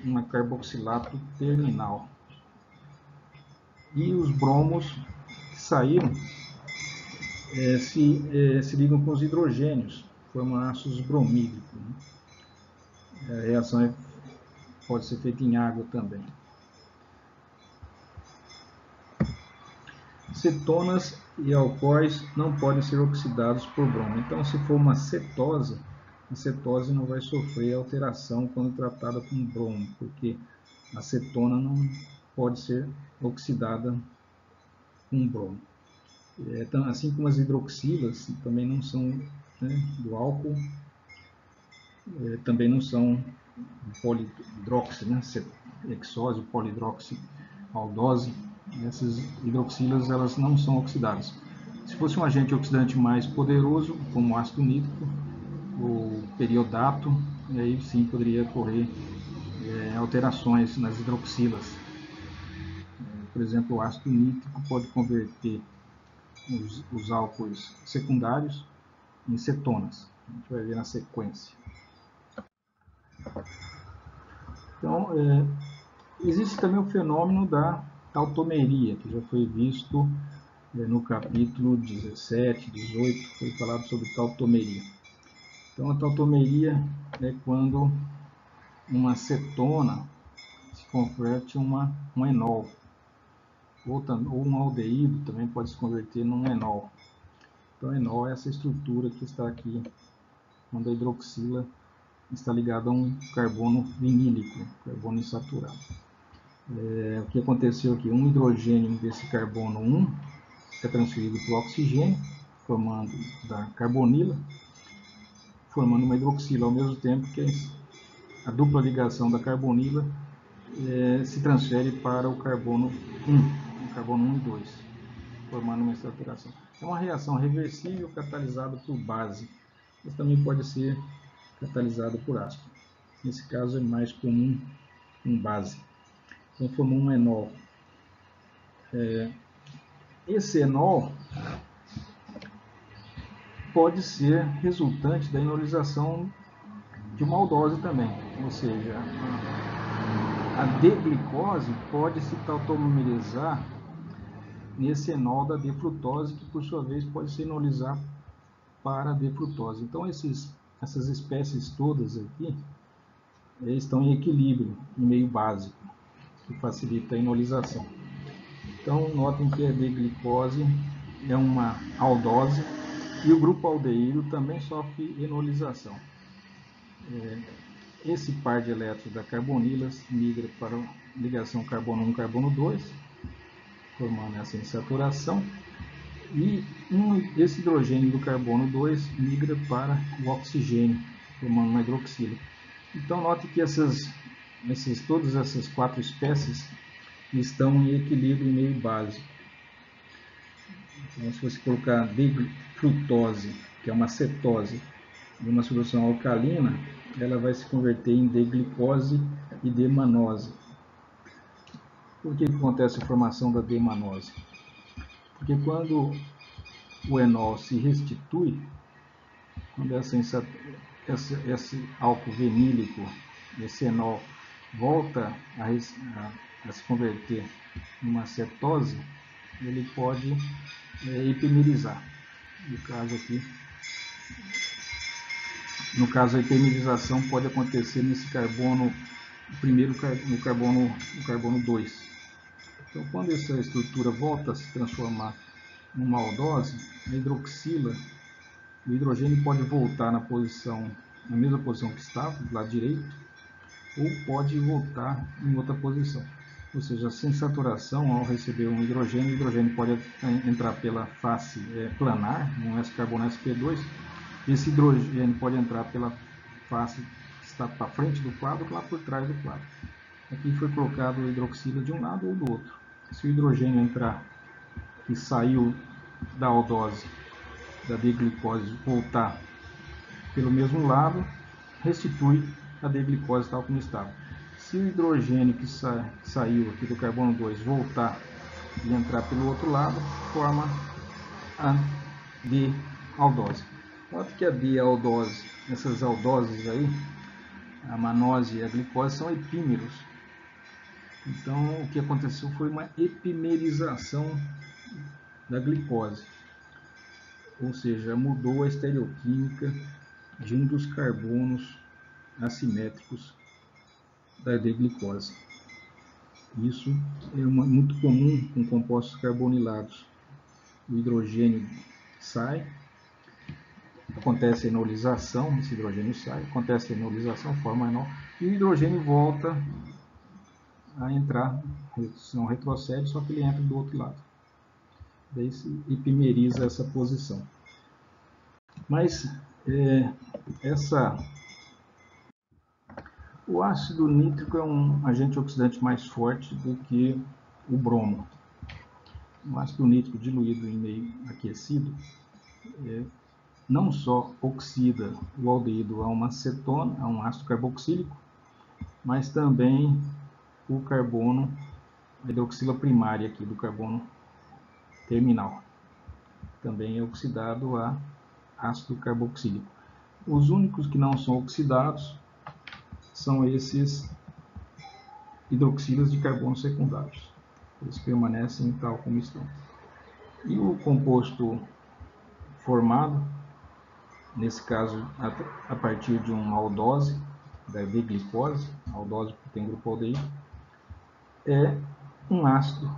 uma carboxilato terminal. E os bromos que saíram se ligam com os hidrogênios, formam ácidos bromídicos. Né? A reação pode ser feita em água também. Cetonas e alcoóis não podem ser oxidados por bromo. Então, se for uma cetose, a cetose não vai sofrer alteração quando tratada com bromo, porque a cetona não pode ser oxidada com bromo. Assim como as hidroxilas também não são, né, do álcool, também não são polidroxi, né, hexose, polidroxi, aldose. Essas hidroxilas elas não são oxidadas. Se fosse um agente oxidante mais poderoso, como o ácido nítrico ou periodato, aí sim poderia ocorrer alterações nas hidroxilas. Por exemplo, o ácido nítrico pode converter os álcoois secundários em cetonas. A gente vai ver na sequência. Então, existe também o fenômeno da tautomeria, que já foi visto no capítulo 17, 18, foi falado sobre tautomeria. Então, a tautomeria é quando uma cetona se converte em um enol, ou um aldeído também pode se converter num enol. Então, enol é essa estrutura que está aqui, quando a hidroxila está ligada a um carbono vinílico, carbono insaturado. O que aconteceu aqui? Um hidrogênio desse carbono 1 é transferido para o oxigênio, formando da carbonila, formando uma hidroxila, ao mesmo tempo que a dupla ligação da carbonila se transfere para o carbono 1, o carbono 1 e 2, formando uma saturação. É uma reação reversível catalisada por base, mas também pode ser catalisada por ácido. Nesse caso é mais comum com base. Então formou um enol. Esse enol pode ser resultante da enolização de uma aldose também, ou seja, a D-glicose pode se tautomerizar nesse enol da D-frutose, que por sua vez pode se enolizar para a D-frutose. Então essas espécies todas aqui estão em equilíbrio, em meio básico, que facilita a enolização. Então notem que a D-glicose é uma aldose e o grupo aldeído também sofre enolização. Esse par de elétrons da carbonila migra para a ligação carbono 1, carbono 2, formando essa insaturação. E esse hidrogênio do carbono 2 migra para o oxigênio, formando uma hidroxila. Então note que todas essas 4 espécies estão em equilíbrio meio básico. Então, se você colocar D-frutose, que é uma cetose, em uma solução alcalina, ela vai se converter em D-glicose e D-manose. Por que acontece a formação da D-manose? Porque quando o enol se restitui, quando esse álcool vinílico, esse enol, volta a se converter em uma cetose, ele pode epimerizar. No caso, a epimerização pode acontecer nesse carbono, no carbono 2. Então, quando essa estrutura volta a se transformar numa aldose, a hidroxila, o hidrogênio pode voltar na mesma posição que estava, do lado direito, ou pode voltar em outra posição. Ou seja, sem saturação, ao receber um hidrogênio, o hidrogênio pode entrar pela face planar, um carbono sp2. Esse hidrogênio pode entrar pela face que está para frente do quadro, lá por trás do quadro. Aqui foi colocado a hidroxila de um lado ou do outro. Se o hidrogênio entrar, que saiu da aldose, da D-glicose, voltar pelo mesmo lado, restitui a D-glicose tal como estava. Se o hidrogênio que saiu aqui do carbono 2 voltar e entrar pelo outro lado, forma a D-aldose. Note que a D-aldose, essas aldoses aí, a manose e a glicose, são epímeros. Então, o que aconteceu foi uma epimerização da glicose, ou seja, mudou a estereoquímica de um dos carbonos assimétricos da D-glicose. Isso é muito comum com compostos carbonilados. O hidrogênio sai, acontece a enolização, esse hidrogênio sai, acontece a enolização, forma enol, e o hidrogênio volta a entrar, não retrocede, só que ele entra do outro lado. Daí se epimeriza essa posição. Mas o ácido nítrico é um agente oxidante mais forte do que o bromo. O ácido nítrico diluído em meio aquecido não só oxida o aldeído a uma cetona, a um ácido carboxílico, mas também o carbono, a hidroxila primária aqui do carbono terminal. Também é oxidado a ácido carboxílico. Os únicos que não são oxidados são esses hidroxilas de carbono secundários. Eles permanecem tal como estão. E o composto formado, nesse caso a partir de uma aldose, da D-glicose, aldose que tem grupo aldeído, é um ácido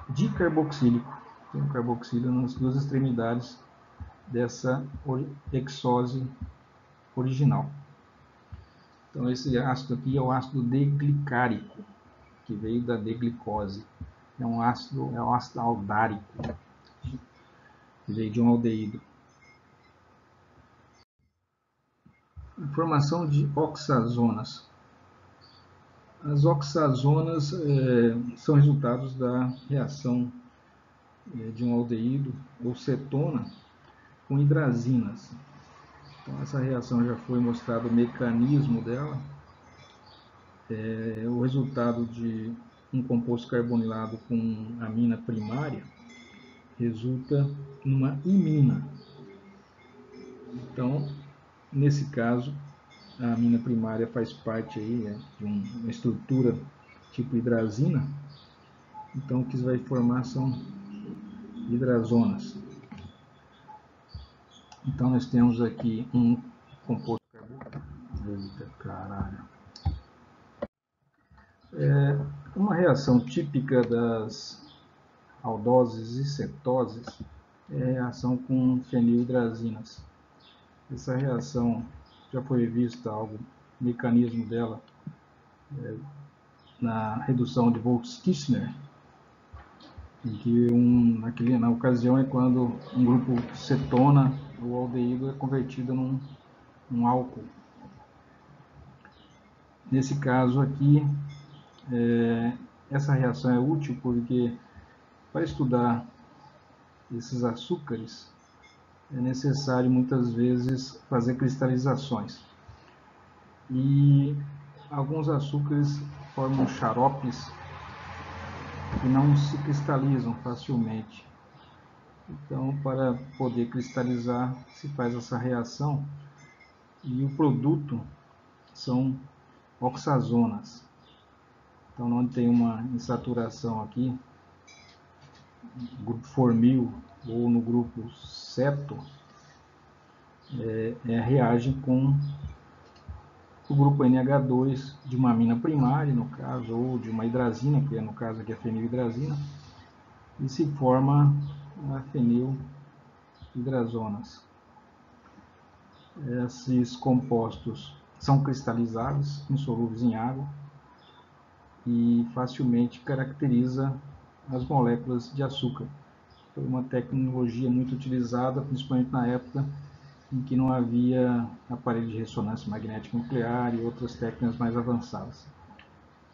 dicarboxílico. Tem um carboxílio nas duas extremidades dessa hexose original. Então esse ácido aqui é o ácido D-glicárico, que veio da D-glicose. É um ácido aldárico, que veio de um aldeído. Formação de oxazonas. As oxazonas são resultados da reação de um aldeído ou cetona com hidrazinas. Então, essa reação já foi mostrado o mecanismo dela. O resultado de um composto carbonilado com amina primária resulta numa imina. Então, nesse caso, a amina primária faz parte aí, de uma estrutura tipo hidrazina. Então, o que vai formar são hidrazonas. Então, nós temos aqui um composto carbônico. Uma reação típica das aldoses e cetoses é a reação com fenilohidrazinas. Essa reação já foi vista, o mecanismo dela na redução de Volks-Kishner, em que na ocasião é quando um grupo cetona, o aldeído é convertido num álcool. Nesse caso aqui, essa reação é útil porque para estudar esses açúcares é necessário muitas vezes fazer cristalizações. E alguns açúcares formam xaropes que não se cristalizam facilmente. Então, para poder cristalizar, se faz essa reação e o produto são oxazonas. Então, onde tem uma insaturação aqui, no grupo formil ou no grupo ceto, reage com o grupo NH2 de uma amina primária, no caso, ou de uma hidrazina, que no caso aqui é fenilhidrazina, e se forma a fenilhidrazonas. Esses compostos são cristalizáveis, insolúveis em água, e facilmente caracteriza as moléculas de açúcar. Foi uma tecnologia muito utilizada, principalmente na época em que não havia aparelho de ressonância magnética nuclear e outras técnicas mais avançadas.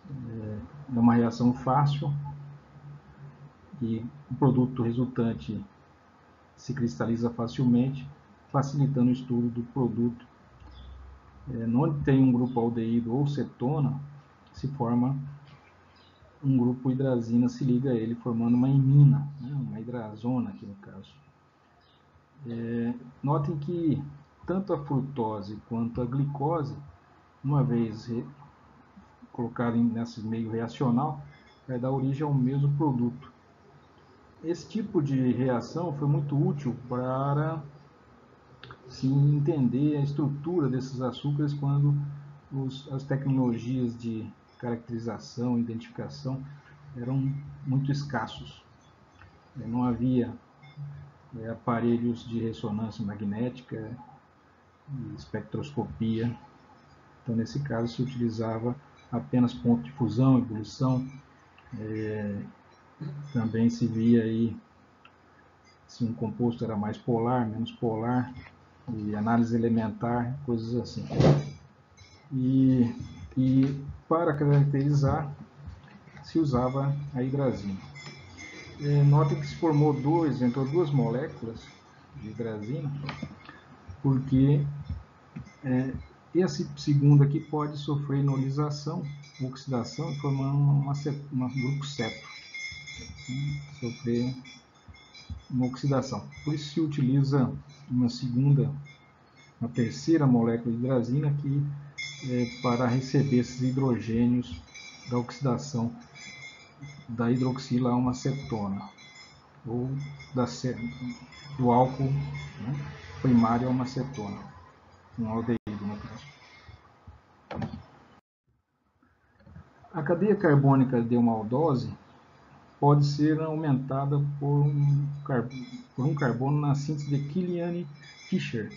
É uma reação fácil e o produto resultante se cristaliza facilmente, facilitando o estudo do produto. Onde tem um grupo aldeído ou cetona, se forma um grupo hidrazina, se liga a ele, formando uma imina, uma hidrazona aqui no caso. Notem que tanto a frutose quanto a glicose, uma vez colocada nesse meio reacional, vai dar origem ao mesmo produto. Esse tipo de reação foi muito útil para se entender a estrutura desses açúcares quando as tecnologias de caracterização e identificação eram muito escassos. Não havia aparelhos de ressonância magnética, espectroscopia. Então, nesse caso, se utilizava apenas ponto de fusão, ebulição. Também se via aí se um composto era mais polar, menos polar, e análise elementar, coisas assim. E para caracterizar, se usava a hidrazina. Nota que se formou entrou duas moléculas de hidrazina, porque esse segundo aqui pode sofrer inolização, oxidação, formando um grupo ceto, sofrer uma oxidação. Por isso se utiliza uma terceira molécula de hidrazina que para receber esses hidrogênios da oxidação da hidroxila a uma cetona, ou do álcool primário a uma cetona, um aldeído no caso. A cadeia carbônica de uma aldose pode ser aumentada por um carbono na síntese de Killian-Fischer.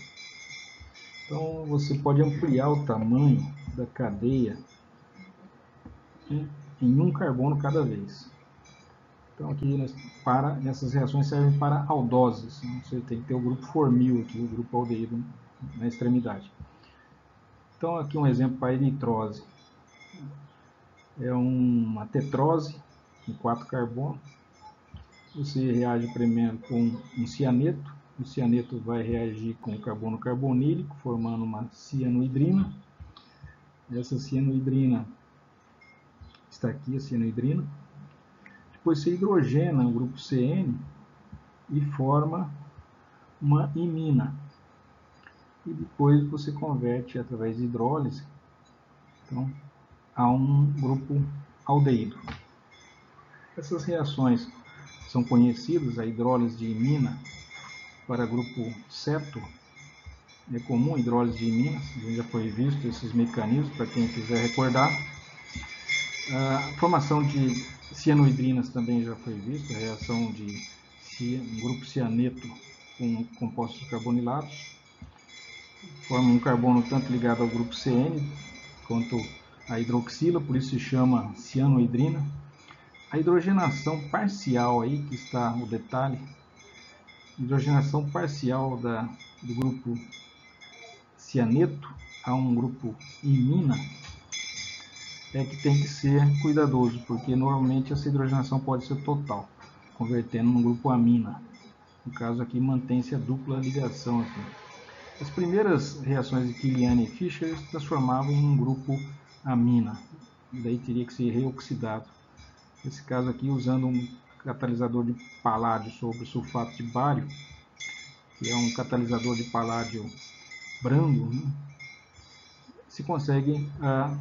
Então, você pode ampliar o tamanho da cadeia em um carbono cada vez. Então, aqui essas reações servem para aldoses. Você tem que ter o grupo formil aqui, o grupo aldeído na extremidade. Então, aqui um exemplo para a eritrose. É uma tetrose com 4 carbonos. Você reage primeiro com um cianeto. O cianeto vai reagir com o carbono carbonílico, formando uma cianohidrina. Essa cianohidrina está aqui, a cianohidrina. Depois você hidrogena o grupo CN e forma uma imina. E depois você converte através de hidrólise a um grupo aldeído. Essas reações são conhecidas, a hidrólise de imina para grupo ceto. É comum a hidrólise de iminas, já foi visto esses mecanismos, para quem quiser recordar. A formação de cianohidrinas também já foi vista, a reação de um grupo cianeto com compostos carbonilados. Forma um carbono tanto ligado ao grupo CN quanto à hidroxila, por isso se chama cianohidrina. A hidrogenação parcial aí, que está o detalhe, hidrogenação parcial do grupo cianeto a um grupo imina, é que tem que ser cuidadoso, porque normalmente essa hidrogenação pode ser total, convertendo num grupo amina. No caso aqui, mantém-se a dupla ligação aqui. As primeiras reações de Killian e Fischer se transformavam em um grupo amina, daí teria que ser reoxidado. Nesse caso aqui, usando um catalisador de paládio sobre sulfato de bário, que é um catalisador de paládio brando, né, se consegue a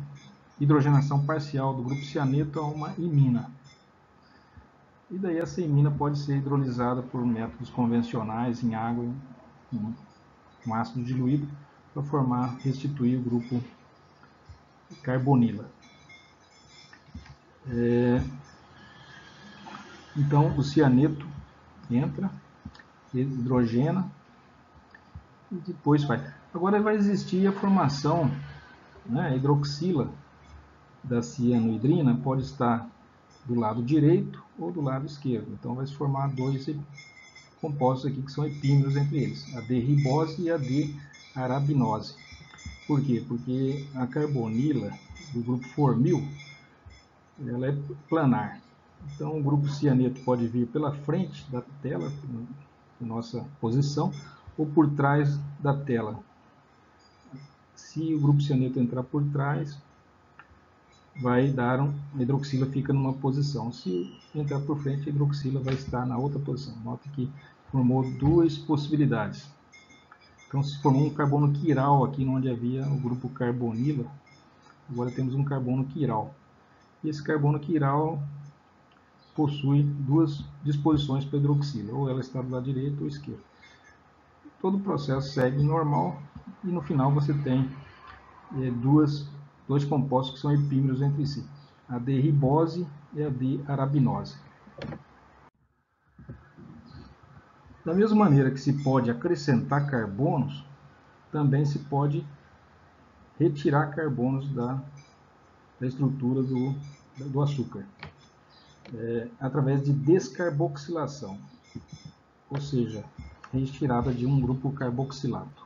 hidrogenação parcial do grupo cianeto a uma imina. E daí essa imina pode ser hidrolisada por métodos convencionais em água, com ácido diluído, para restituir o grupo carbonila. Então o cianeto entra, hidrogena e depois vai. Agora vai existir a formação, né, a hidroxila da cianohidrina pode estar do lado direito ou do lado esquerdo. Então vai se formar dois compostos aqui que são epímeros entre eles, a D-ribose e a D-arabinose. Por quê? Porque a carbonila do grupo formil, ela é planar. Então o grupo cianeto pode vir pela frente da tela, na nossa posição, ou por trás da tela. Se o grupo cianeto entrar por trás, vai dar a hidroxila fica numa posição. Se entrar por frente, a hidroxila vai estar na outra posição. Nota que formou duas possibilidades. Então se formou um carbono quiral aqui onde havia o grupo carbonila. Agora temos um carbono quiral. E esse carbono quiral possui duas disposições para a hidroxila, ou ela está do lado direito ou esquerdo. Todo o processo segue normal e no final você tem dois compostos que são epímeros entre si, a D-ribose e a D-arabinose. Da mesma maneira que se pode acrescentar carbonos, também se pode retirar carbonos da estrutura do açúcar, através de descarboxilação, ou seja, retirada de um grupo carboxilato.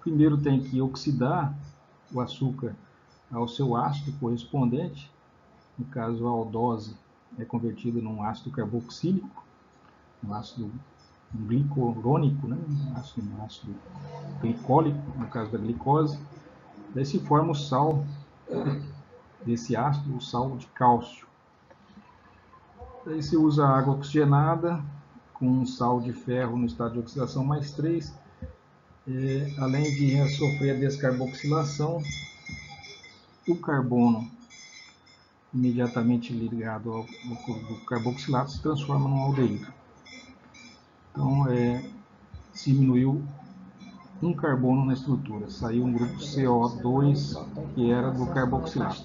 Primeiro tem que oxidar o açúcar ao seu ácido correspondente, no caso a aldose é convertida num ácido carboxílico, um ácido glicorônico, né? um ácido glicólico, no caso da glicose. Daí se forma o sal desse ácido, o sal de cálcio. Daí se usa água oxigenada com um sal de ferro no estado de oxidação mais 3, além de sofrer a descarboxilação, o carbono imediatamente ligado ao carboxilato se transforma num aldeído. Então, se diminuiu um carbono na estrutura, saiu um grupo CO2 que era do carboxilato.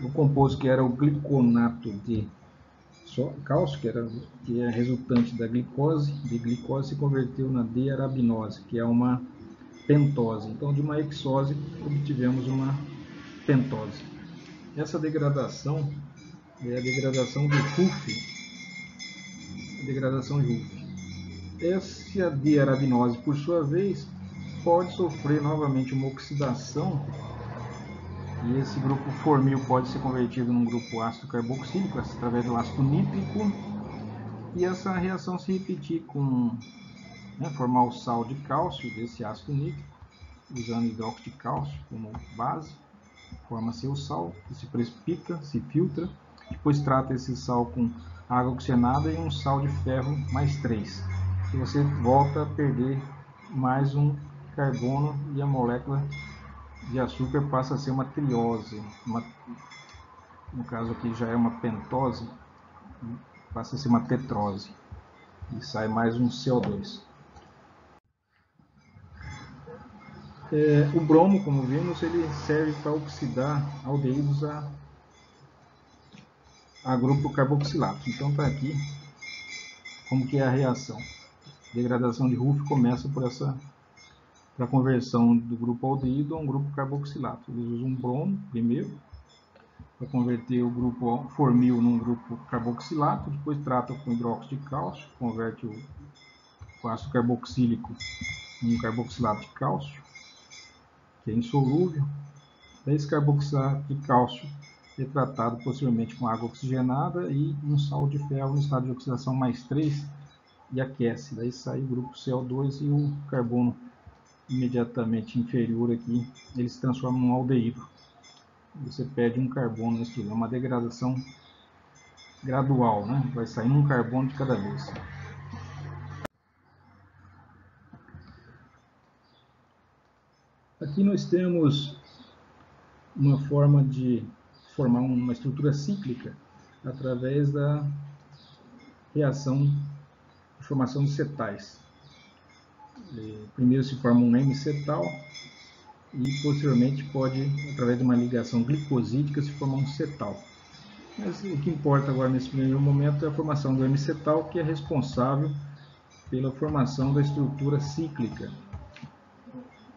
O composto que era o gliconato de cálcio, que é resultante da glicose, se converteu na D-arabinose, que é uma pentose. Então, de uma hexose, obtivemos uma pentose. Essa degradação é a degradação de Ruff. Essa D-arabinose, por sua vez, pode sofrer novamente uma oxidação e esse grupo formil pode ser convertido num grupo ácido carboxílico através do ácido nítrico e essa reação se repetir com formar o sal de cálcio desse ácido nítrico, usando hidróxido de cálcio como base, forma-se o sal, que se precipita, se filtra, depois trata esse sal com água oxigenada e um sal de ferro mais 3. E você volta a perder mais um carbono e a molécula de açúcar passa a ser uma triose, no caso aqui já é uma pentose, passa a ser uma tetrose e sai mais um CO2. O bromo, como vimos, ele serve para oxidar aldeídos a grupo carboxilato. Então está aqui como que é a reação. A degradação de Ruff começa por para a conversão do grupo aldeído a um grupo carboxilato. Eles usam um bromo primeiro, Vai converter o grupo formil num grupo carboxilato, depois trata com hidróxido de cálcio, converte o ácido carboxílico em um carboxilato de cálcio, que é insolúvel. Esse carboxilato de cálcio é tratado posteriormente com água oxigenada e um sal de ferro no estado de oxidação mais 3 e aquece. Daí sai o grupo CO2 e o carbono imediatamente inferior aqui, ele se transforma em um aldeído. Você perde um carbono nesse é uma degradação gradual, né? Vai saindo um carbono de cada vez. Aqui nós temos uma forma de formar uma estrutura cíclica através da reação de formação de cetais. Primeiro se forma um M-cetal e posteriormente pode, através de uma ligação glicosídica, se formar um cetal. Mas o que importa agora nesse primeiro momento é a formação do M-cetal, que é responsável pela formação da estrutura cíclica.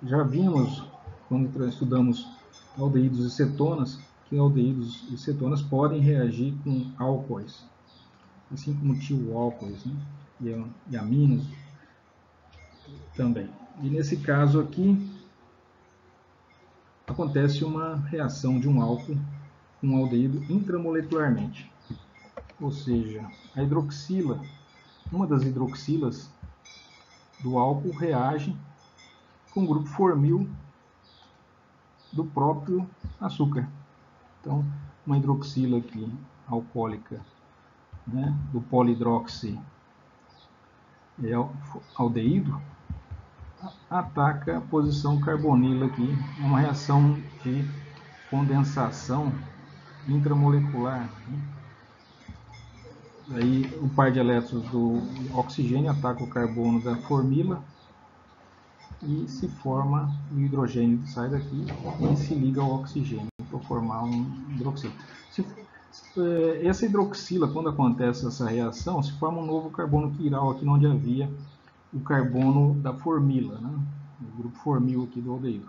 Já vimos, quando estudamos aldeídos e cetonas, que aldeídos e cetonas podem reagir com álcoois, assim como tioálcoois, né? E aminos também. E nesse caso aqui, acontece uma reação de um álcool com um aldeído intramolecularmente. Ou seja, a hidroxila, uma das hidroxilas do álcool reage com o grupo formil do próprio açúcar. Então, uma hidroxila aqui, alcoólica, né, do polihidroxi aldeído, ataca a posição carbonila aqui, uma reação de condensação intramolecular. Aí o par de elétrons do oxigênio ataca o carbono da formila e se forma o hidrogênio que sai daqui e se liga ao oxigênio para formar um hidroxila. Essa hidroxila, quando acontece essa reação, se forma um novo carbono quiral aqui onde havia o carbono da formila, né? O grupo formil aqui do aldeído.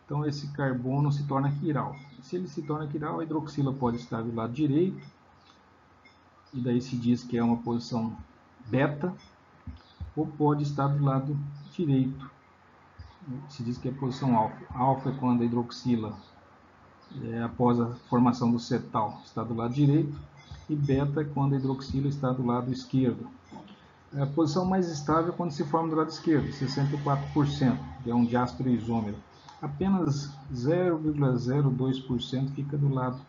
Então esse carbono se torna quiral. Se ele se torna quiral, a hidroxila pode estar do lado direito, e daí se diz que é uma posição beta, ou pode estar do lado direito, se diz que é a posição alfa. Alfa é quando a hidroxila, após a formação do cetal, está do lado direito, e beta é quando a hidroxila está do lado esquerdo. A posição mais estável é quando se forma do lado esquerdo, 64%, que é um diástro isômero. Apenas 0,02% fica do lado,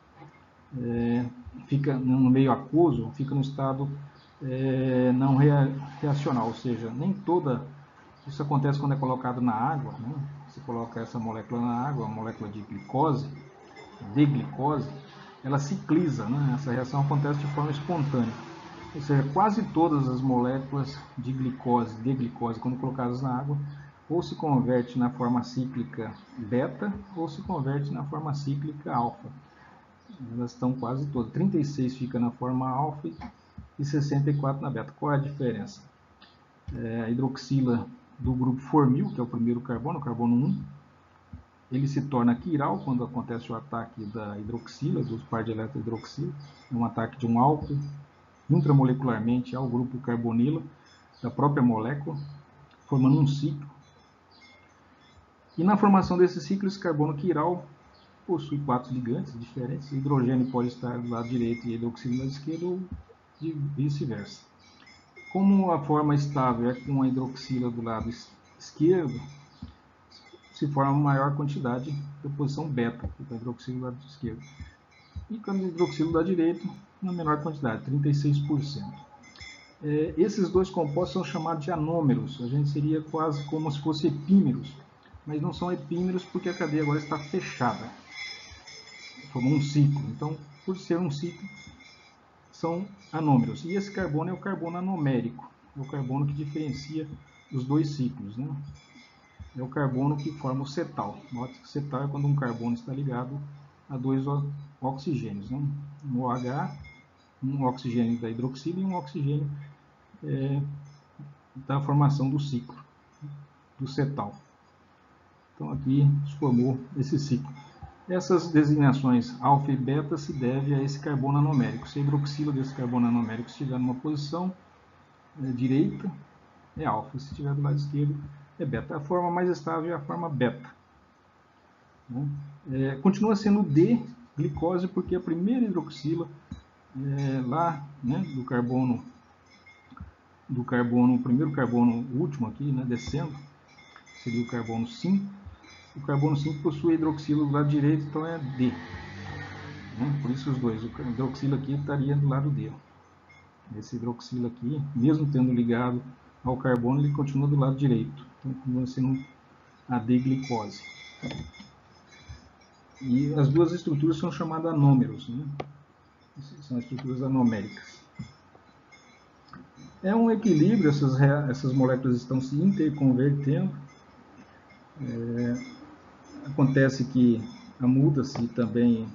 fica no meio aquoso, fica no estado não reacional, ou seja, nem toda. Isso acontece quando é colocado na água, né? Você coloca essa molécula na água, a molécula de glicose, ela cicliza, né? Essa reação acontece de forma espontânea. Ou seja, quase todas as moléculas de glicose, quando colocadas na água, ou se converte na forma cíclica beta, ou se converte na forma cíclica alfa. Elas estão quase todas. 36 fica na forma alfa e 64 na beta. Qual é a diferença? A hidroxila do grupo formil, que é o primeiro carbono, o carbono 1, ele se torna quiral quando acontece o ataque da hidroxila, dos par de elétrons hidroxila, um ataque de um álcool intramolecularmente ao grupo carbonila da própria molécula, formando um ciclo. E na formação desse ciclo, esse carbono quiral possui 4 ligantes diferentes. O hidrogênio pode estar do lado direito e a hidroxila do lado esquerdo, ou vice-versa. Como a forma estável é com a hidroxila do lado esquerdo, se forma uma maior quantidade da posição beta, que é a hidroxila do lado esquerdo. E com a hidroxila do lado direito, uma menor quantidade, 36%. Esses dois compostos são chamados de anômeros. A gente seria quase como se fossem epímeros, mas não são epímeros porque a cadeia agora está fechada. Formou um ciclo. Então, por ser um ciclo, são anômeros. E esse carbono é o carbono anomérico. É o carbono que diferencia os dois ciclos, né? É o carbono que forma o cetal. Note que cetal é quando um carbono está ligado a dois oxigênios, né? Um OH, um oxigênio da hidroxila e um oxigênio da formação do ciclo, do cetal. Então aqui se formou esse ciclo. Essas designações alfa e beta se devem a esse carbono anomérico. Se a hidroxila desse carbono anomérico estiver numa posição direita, é alfa. Se estiver do lado esquerdo, é beta. A forma mais estável é a forma beta. Continua sendo D-glicose, porque a primeira hidroxila lá, né, do carbono, o primeiro carbono, o último aqui, né, descendo, seria o carbono 5. O carbono 5 possui a hidroxila do lado direito, então é D. Por isso os dois, o hidroxila aqui estaria do lado D. Esse hidroxila aqui, mesmo tendo ligado ao carbono, ele continua do lado direito. Então, continua sendo a D-glicose. E as duas estruturas são chamadas anômeros, né? São estruturas anoméricas. É um equilíbrio, essas moléculas estão se interconvertendo. Acontece que muda-se também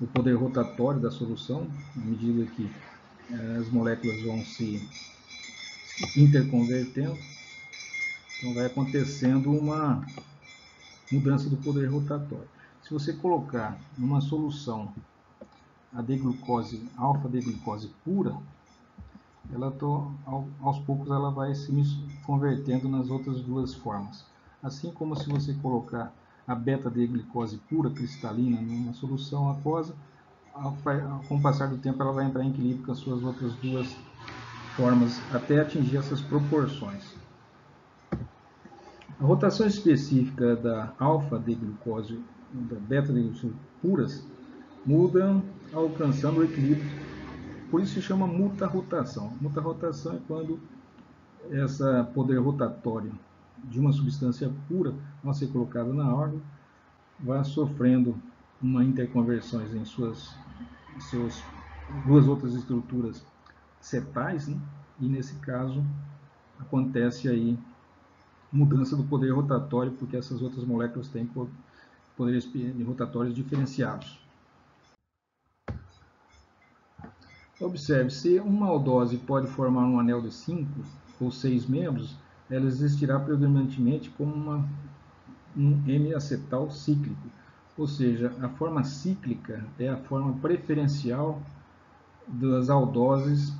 o poder rotatório da solução, à medida que as moléculas vão se interconvertendo. Então vai acontecendo uma mudança do poder rotatório. Se você colocar numa solução a D-glucose, alfa-D-glucose pura, ela aos poucos ela vai se convertendo nas outras duas formas. Assim como se você colocar a beta-D-glicose pura cristalina numa solução aquosa, com o passar do tempo ela vai entrar em equilíbrio com as suas outras duas formas até atingir essas proporções. A rotação específica da alfa-D-glucose e da beta-D-glucose puras mudam alcançando o equilíbrio. Por isso se chama mutarrotação. Mutarrotação é quando esse poder rotatório de uma substância pura, ao ser colocada na ordem, vai sofrendo uma interconversões em suas duas outras estruturas cetais, né? E nesse caso acontece aí mudança do poder rotatório, porque essas outras moléculas têm poderes rotatórios diferenciados. Observe, se uma aldose pode formar um anel de 5 ou 6 membros, ela existirá predominantemente como um M-acetal cíclico, ou seja, a forma cíclica é a forma preferencial das aldoses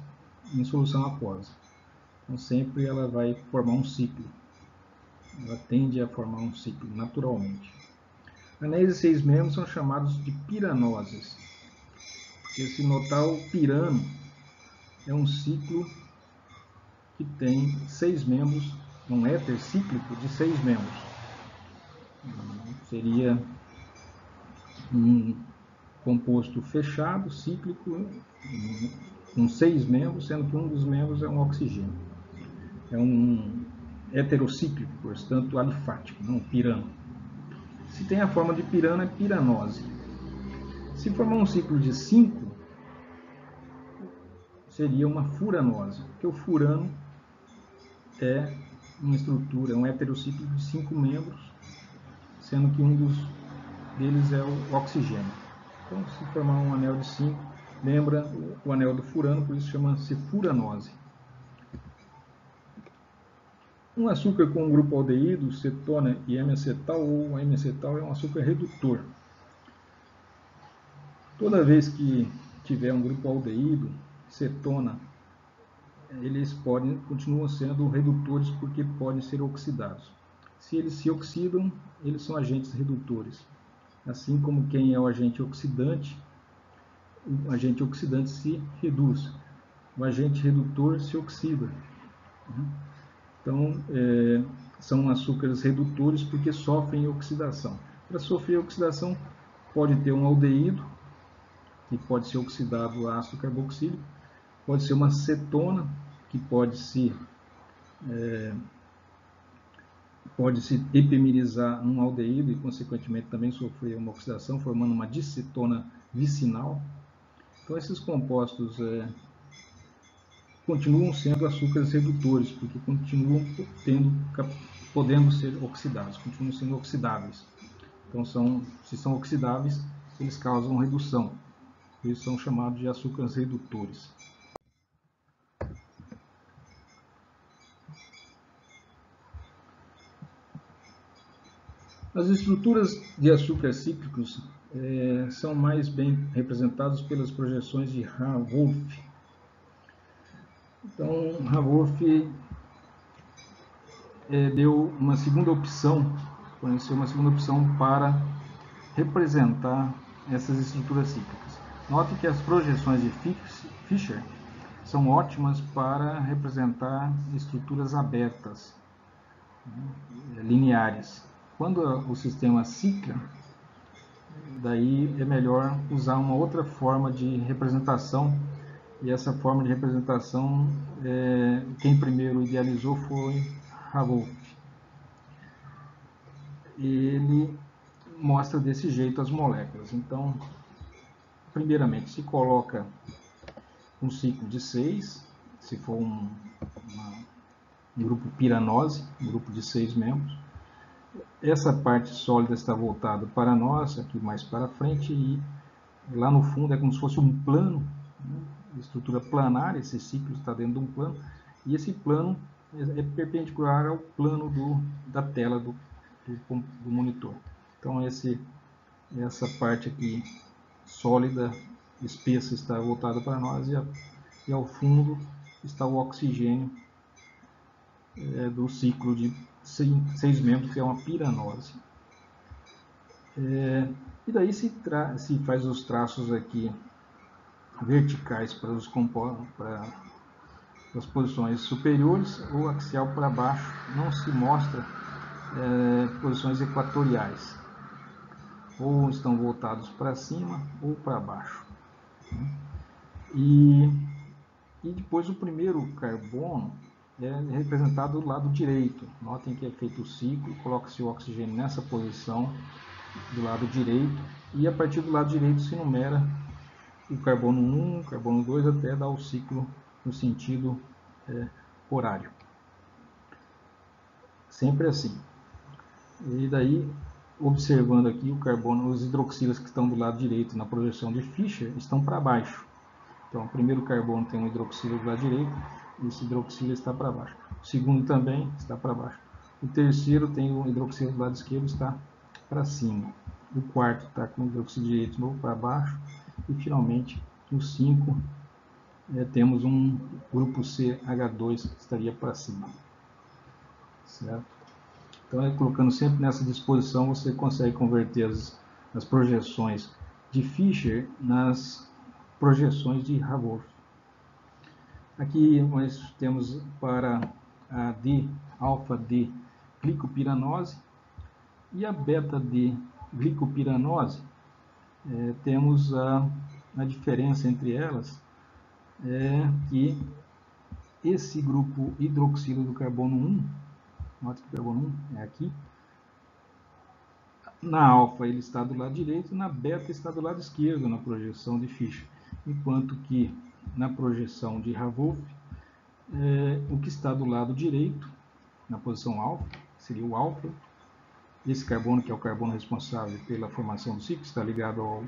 em solução aquosa. Então sempre ela vai formar um ciclo, ela tende a formar um ciclo naturalmente. Anéis de 6 membros são chamados de piranoses, porque se notar o pirano é um ciclo que tem 6 membros, um éter cíclico de 6 membros. Seria um composto fechado, cíclico, com 6 membros, sendo que um dos membros é um oxigênio. É um heterocíclico, portanto alifático, não pirano. Se tem a forma de pirano, é piranose. Se formar um ciclo de 5, seria uma furanose, porque o furano é uma estrutura, um heterocíclico de 5 membros, sendo que um deles é o oxigênio. Então, se formar um anel de 5, lembra o anel do furano, por isso chama-se furanose. Um açúcar com um grupo aldeído, cetona e M-acetal, ou M-acetal é um açúcar redutor. Toda vez que tiver um grupo aldeído, cetona, eles continuam sendo redutores porque podem ser oxidados. Se eles se oxidam, eles são agentes redutores. Assim como quem é o agente oxidante se reduz. O agente redutor se oxida. Então, são açúcares redutores porque sofrem oxidação. Para sofrer oxidação, pode ter um aldeído, que pode ser oxidado a ácido carboxílico, pode ser uma cetona, que pode se epimerizar um aldeído e, consequentemente, também sofrer uma oxidação, formando uma dicetona vicinal. Então, esses compostos continuam sendo açúcares redutores, porque continuam podendo ser oxidados, continuam sendo oxidáveis. Então, se são oxidáveis, eles causam redução. Eles são chamados de açúcares redutores. As estruturas de açúcar cíclicos são mais bem representados pelas projeções de Raworth. Então, Raworth deu uma segunda opção, forneceu uma segunda opção para representar essas estruturas cíclicas. Note que as projeções de Fisher são ótimas para representar estruturas abertas, lineares. Quando o sistema cicla, daí é melhor usar uma outra forma de representação, e essa forma de representação, quem primeiro idealizou foi Raworth. Ele mostra desse jeito as moléculas. Então, primeiramente, se coloca um ciclo de 6, se for um grupo piranose, um grupo de 6 membros. Essa parte sólida está voltada para nós, aqui mais para frente, e lá no fundo é como se fosse um plano, né? Estrutura planar, esse ciclo está dentro de um plano, e esse plano é perpendicular ao plano da tela do monitor. Então essa parte aqui sólida, espessa, está voltada para nós, e ao fundo está o oxigênio do ciclo de 6 membros, que é uma piranose. E daí se faz os traços aqui verticais para as posições superiores, ou axial para baixo, não se mostra posições equatoriais, ou estão voltados para cima ou para baixo. E depois o primeiro carbono é representado do lado direito. Notem que é feito o ciclo, coloca-se o oxigênio nessa posição do lado direito, e a partir do lado direito se numera o carbono 1, carbono 2, até dar o ciclo no sentido horário. Sempre assim. E daí, observando aqui o carbono, os hidroxilas que estão do lado direito na projeção de Fischer estão para baixo. Então, o primeiro carbono tem um hidroxila do lado direito, e esse hidroxila está para baixo. O segundo também está para baixo. O terceiro tem um hidroxila do lado esquerdo, está para cima. O quarto está com o hidroxila direito de novo para baixo. E, finalmente, no 5, temos um grupo CH2 que estaria para cima. Certo? Então, colocando sempre nessa disposição, você consegue converter as projeções de Fischer nas projeções de Raworth. Aqui nós temos para a alfa-D glicopiranose e a beta-D glicopiranose. Temos a diferença entre elas, que esse grupo hidroxilo do carbono 1, note que o carbono 1 é aqui, na alfa ele está do lado direito, na beta está do lado esquerdo na projeção de Fischer, enquanto que na projeção de Raworth, o que está do lado direito, na posição alfa, seria o alfa. Esse carbono, que é o carbono responsável pela formação do ciclo, está ligado ao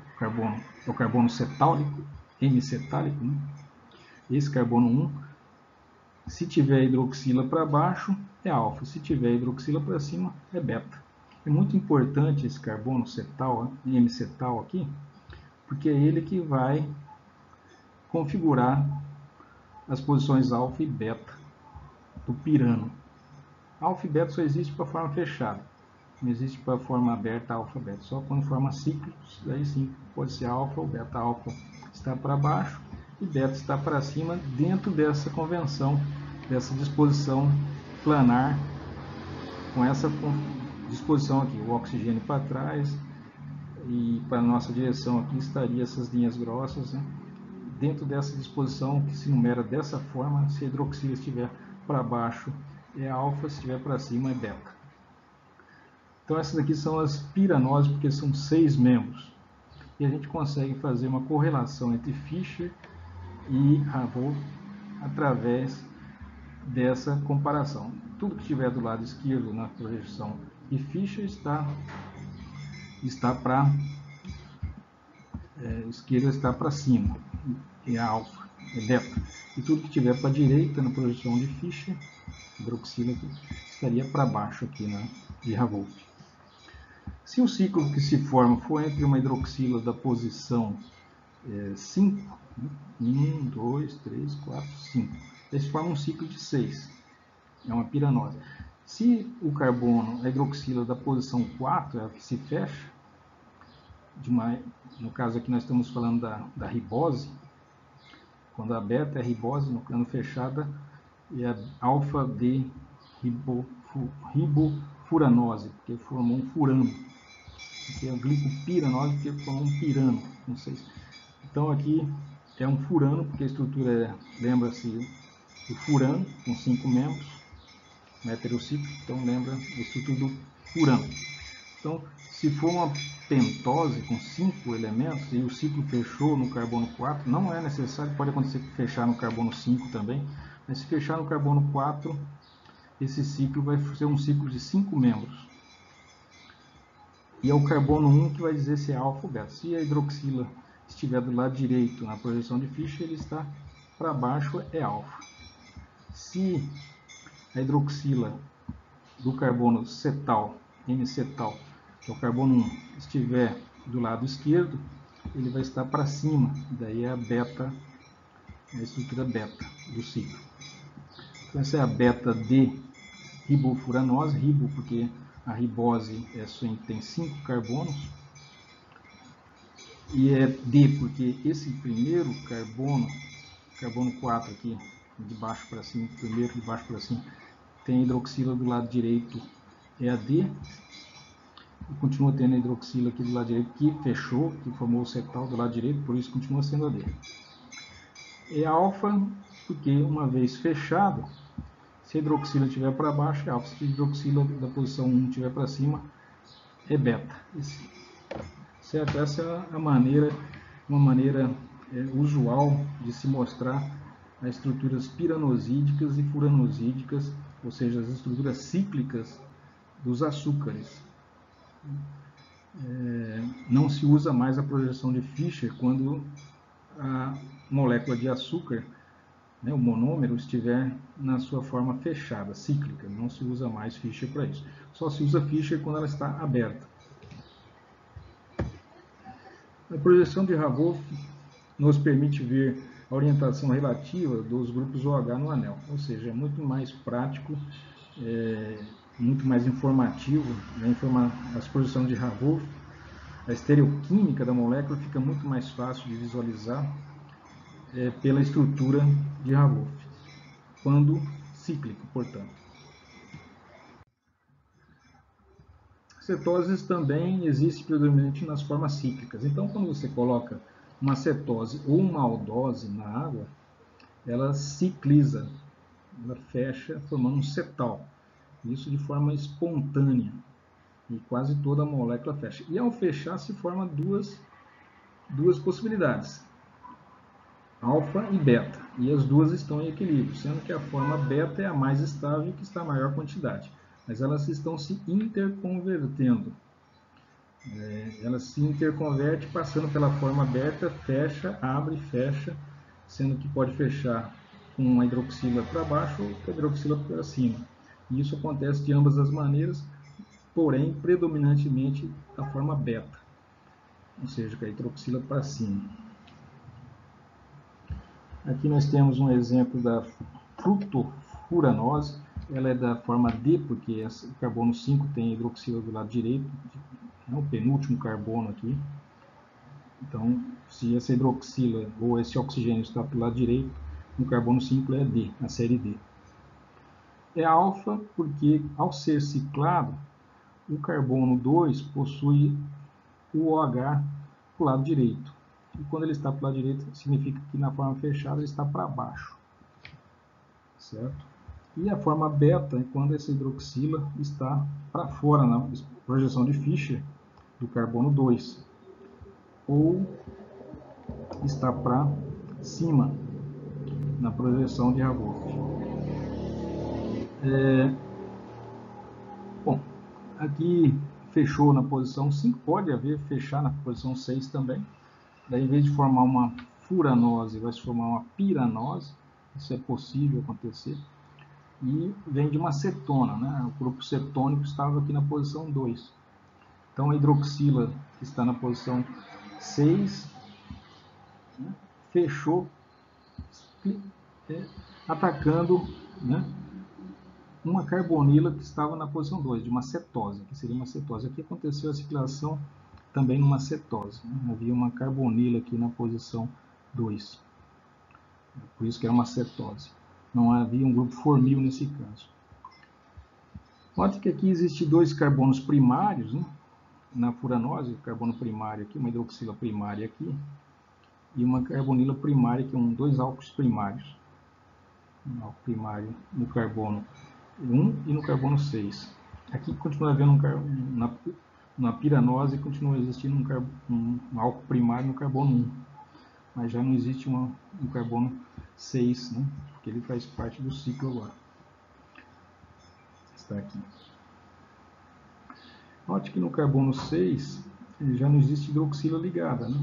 carbono cetálico, M-cetálico, né? Esse carbono 1, se tiver hidroxila para baixo, é alfa, se tiver hidroxila para cima, é beta. É muito importante esse carbono cetal, M-cetal aqui, porque é ele que vai configurar as posições alfa e beta do pirano. Alfa e beta só existe para forma fechada, não existe para forma aberta alfa beta, só quando forma ciclos, daí sim pode ser alfa ou beta. Alfa está para baixo e beta está para cima, dentro dessa convenção, dessa disposição planar, com essa disposição aqui, o oxigênio para trás, e para a nossa direção aqui estaria essas linhas grossas, né? Dentro dessa disposição que se numera dessa forma, se a hidroxila estiver para baixo é alfa, se estiver para cima é beta. Então essas aqui são as piranoses, porque são 6 membros. E a gente consegue fazer uma correlação entre Fischer e Raworth através dessa comparação. Tudo que estiver do lado esquerdo na projeção de Fischer está para esquerda, está para cima, é alfa, é beta. E tudo que estiver para a direita na projeção de Fischer, hidroxila aqui, estaria para baixo aqui de Raworth. Se o ciclo que se forma for entre uma hidroxila da posição 5, 1, 2, 3, 4, 5, esse forma um ciclo de 6, é uma piranose. Se o carbono, a hidroxila da posição 4, é a que se fecha, no caso aqui nós estamos falando da ribose, quando a beta é ribose, no cano fechada, é a alfa-D ribofuranose, porque formou um furano. Aqui é a glicopiranose, porque formou um pirano. Não sei se... Então aqui é um furano, porque a estrutura lembra-se do furano, com 5 membros, um heterociclo, então lembra a estrutura do furano. Então, se for uma pentose com 5 elementos e o ciclo fechou no carbono 4, não é necessário, pode acontecer que fechar no carbono 5 também, mas se fechar no carbono 4, esse ciclo vai ser um ciclo de 5 membros. E é o carbono 1 que vai dizer se é alfa ou beta. Se a hidroxila estiver do lado direito na projeção de Fischer, ele está para baixo, é alfa. Se a hidroxila do carbono cetal, N-cetal, que é o carbono 1, estiver do lado esquerdo, ele vai estar para cima, daí é a beta, a estrutura beta do ciclo. Então essa é a beta D ribofuranose, ribo porque a ribose tem 5 carbonos, e é D porque esse primeiro carbono, carbono 4 aqui, de baixo para cima, primeiro de baixo para cima, tem a hidroxila do lado direito, é a D, e continua tendo a hidroxila aqui do lado direito, que fechou, que formou o cetal do lado direito, por isso continua sendo a D. É alfa, porque uma vez fechado, se a hidroxila estiver para baixo, é alfa. Se a hidroxila da posição 1 estiver para cima, é beta. Certo? Essa é uma maneira usual de se mostrar as estruturas piranosídicas e furanosídicas, ou seja, as estruturas cíclicas dos açúcares. Não se usa mais a projeção de Fischer quando a molécula de açúcar, o monômero, estiver na sua forma fechada, cíclica. Não se usa mais Fischer para isso. Só se usa Fischer quando ela está aberta. A projeção de Raveau nos permite ver a orientação relativa dos grupos OH no anel, ou seja, é muito mais prático, muito mais informativo, as projeções de Raveau. A estereoquímica da molécula fica muito mais fácil de visualizar pela estrutura de Raveau, quando cíclico, portanto. Cetoses também existe predominante nas formas cíclicas. Então, quando você coloca uma cetose ou uma aldose na água, ela cicliza, ela fecha formando um cetal. Isso de forma espontânea. E quase toda a molécula fecha. E ao fechar se forma duas possibilidades, alfa e beta. E as duas estão em equilíbrio, sendo que a forma beta é a mais estável, que está a maior quantidade. Mas elas estão se interconvertendo. Ela se interconverte passando pela forma beta, fecha, abre, fecha, sendo que pode fechar com a hidroxila para baixo ou com a hidroxila para cima. E isso acontece de ambas as maneiras, porém predominantemente a forma beta, ou seja, com a hidroxila para cima. Aqui nós temos um exemplo da fructofuranose. Ela é da forma D, porque o carbono 5 tem hidroxila do lado direito, o penúltimo carbono aqui. Então, se essa hidroxila ou esse oxigênio está do lado direito, no carbono 5 é D, a série D. É alfa porque, ao ser ciclado, o carbono 2 possui o OH para o lado direito. E quando ele está para o lado direito, significa que na forma fechada ele está para baixo. Certo? E a forma beta é quando essa hidroxila está para fora, na projeção de Fischer, do carbono 2. Ou está para cima, na projeção de Raveau. Bom, aqui fechou na posição 5, pode haver fechar na posição 6 também. Daí, em vez de formar uma furanose, vai se formar uma piranose. Isso é possível acontecer. E vem de uma cetona, né? O grupo cetônico estava aqui na posição 2. Então a hidroxila, que está na posição 6, né, fechou, atacando, né, uma carbonila que estava na posição 2, de uma cetose, que seria uma cetose. Aqui aconteceu a ciclação também numa cetose, né? Havia uma carbonila aqui na posição 2, por isso que era uma cetose. Não havia um grupo formil nesse caso. Note que aqui existem dois carbonos primários, né? Na furanose, carbono primário aqui, uma hidroxila primária aqui, e uma carbonila primária, que são dois álcools primários. Um álcool primário no carbono 1 e no carbono 6. Aqui continua havendo na piranose continua existindo um álcool primário no carbono 1, mas já não existe um carbono 6, né? Porque ele faz parte do ciclo agora. Está aqui. Note que no carbono 6 já não existe hidroxila ligada, né?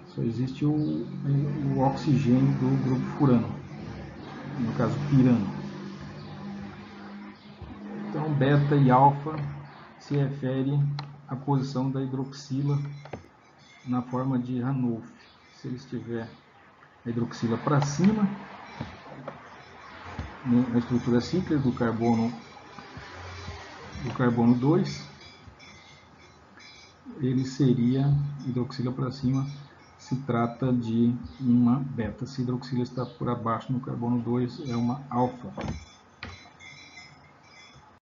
Só existe o oxigênio do grupo furano, no caso pirano. Então beta e alfa se refere à posição da hidroxila na forma de Ranulf. Se ele estiver a hidroxila para cima, na estrutura cíclica do carbono 2, ele seria hidroxila para cima, se trata de uma beta. Se a hidroxila está por abaixo no carbono 2, é uma alfa.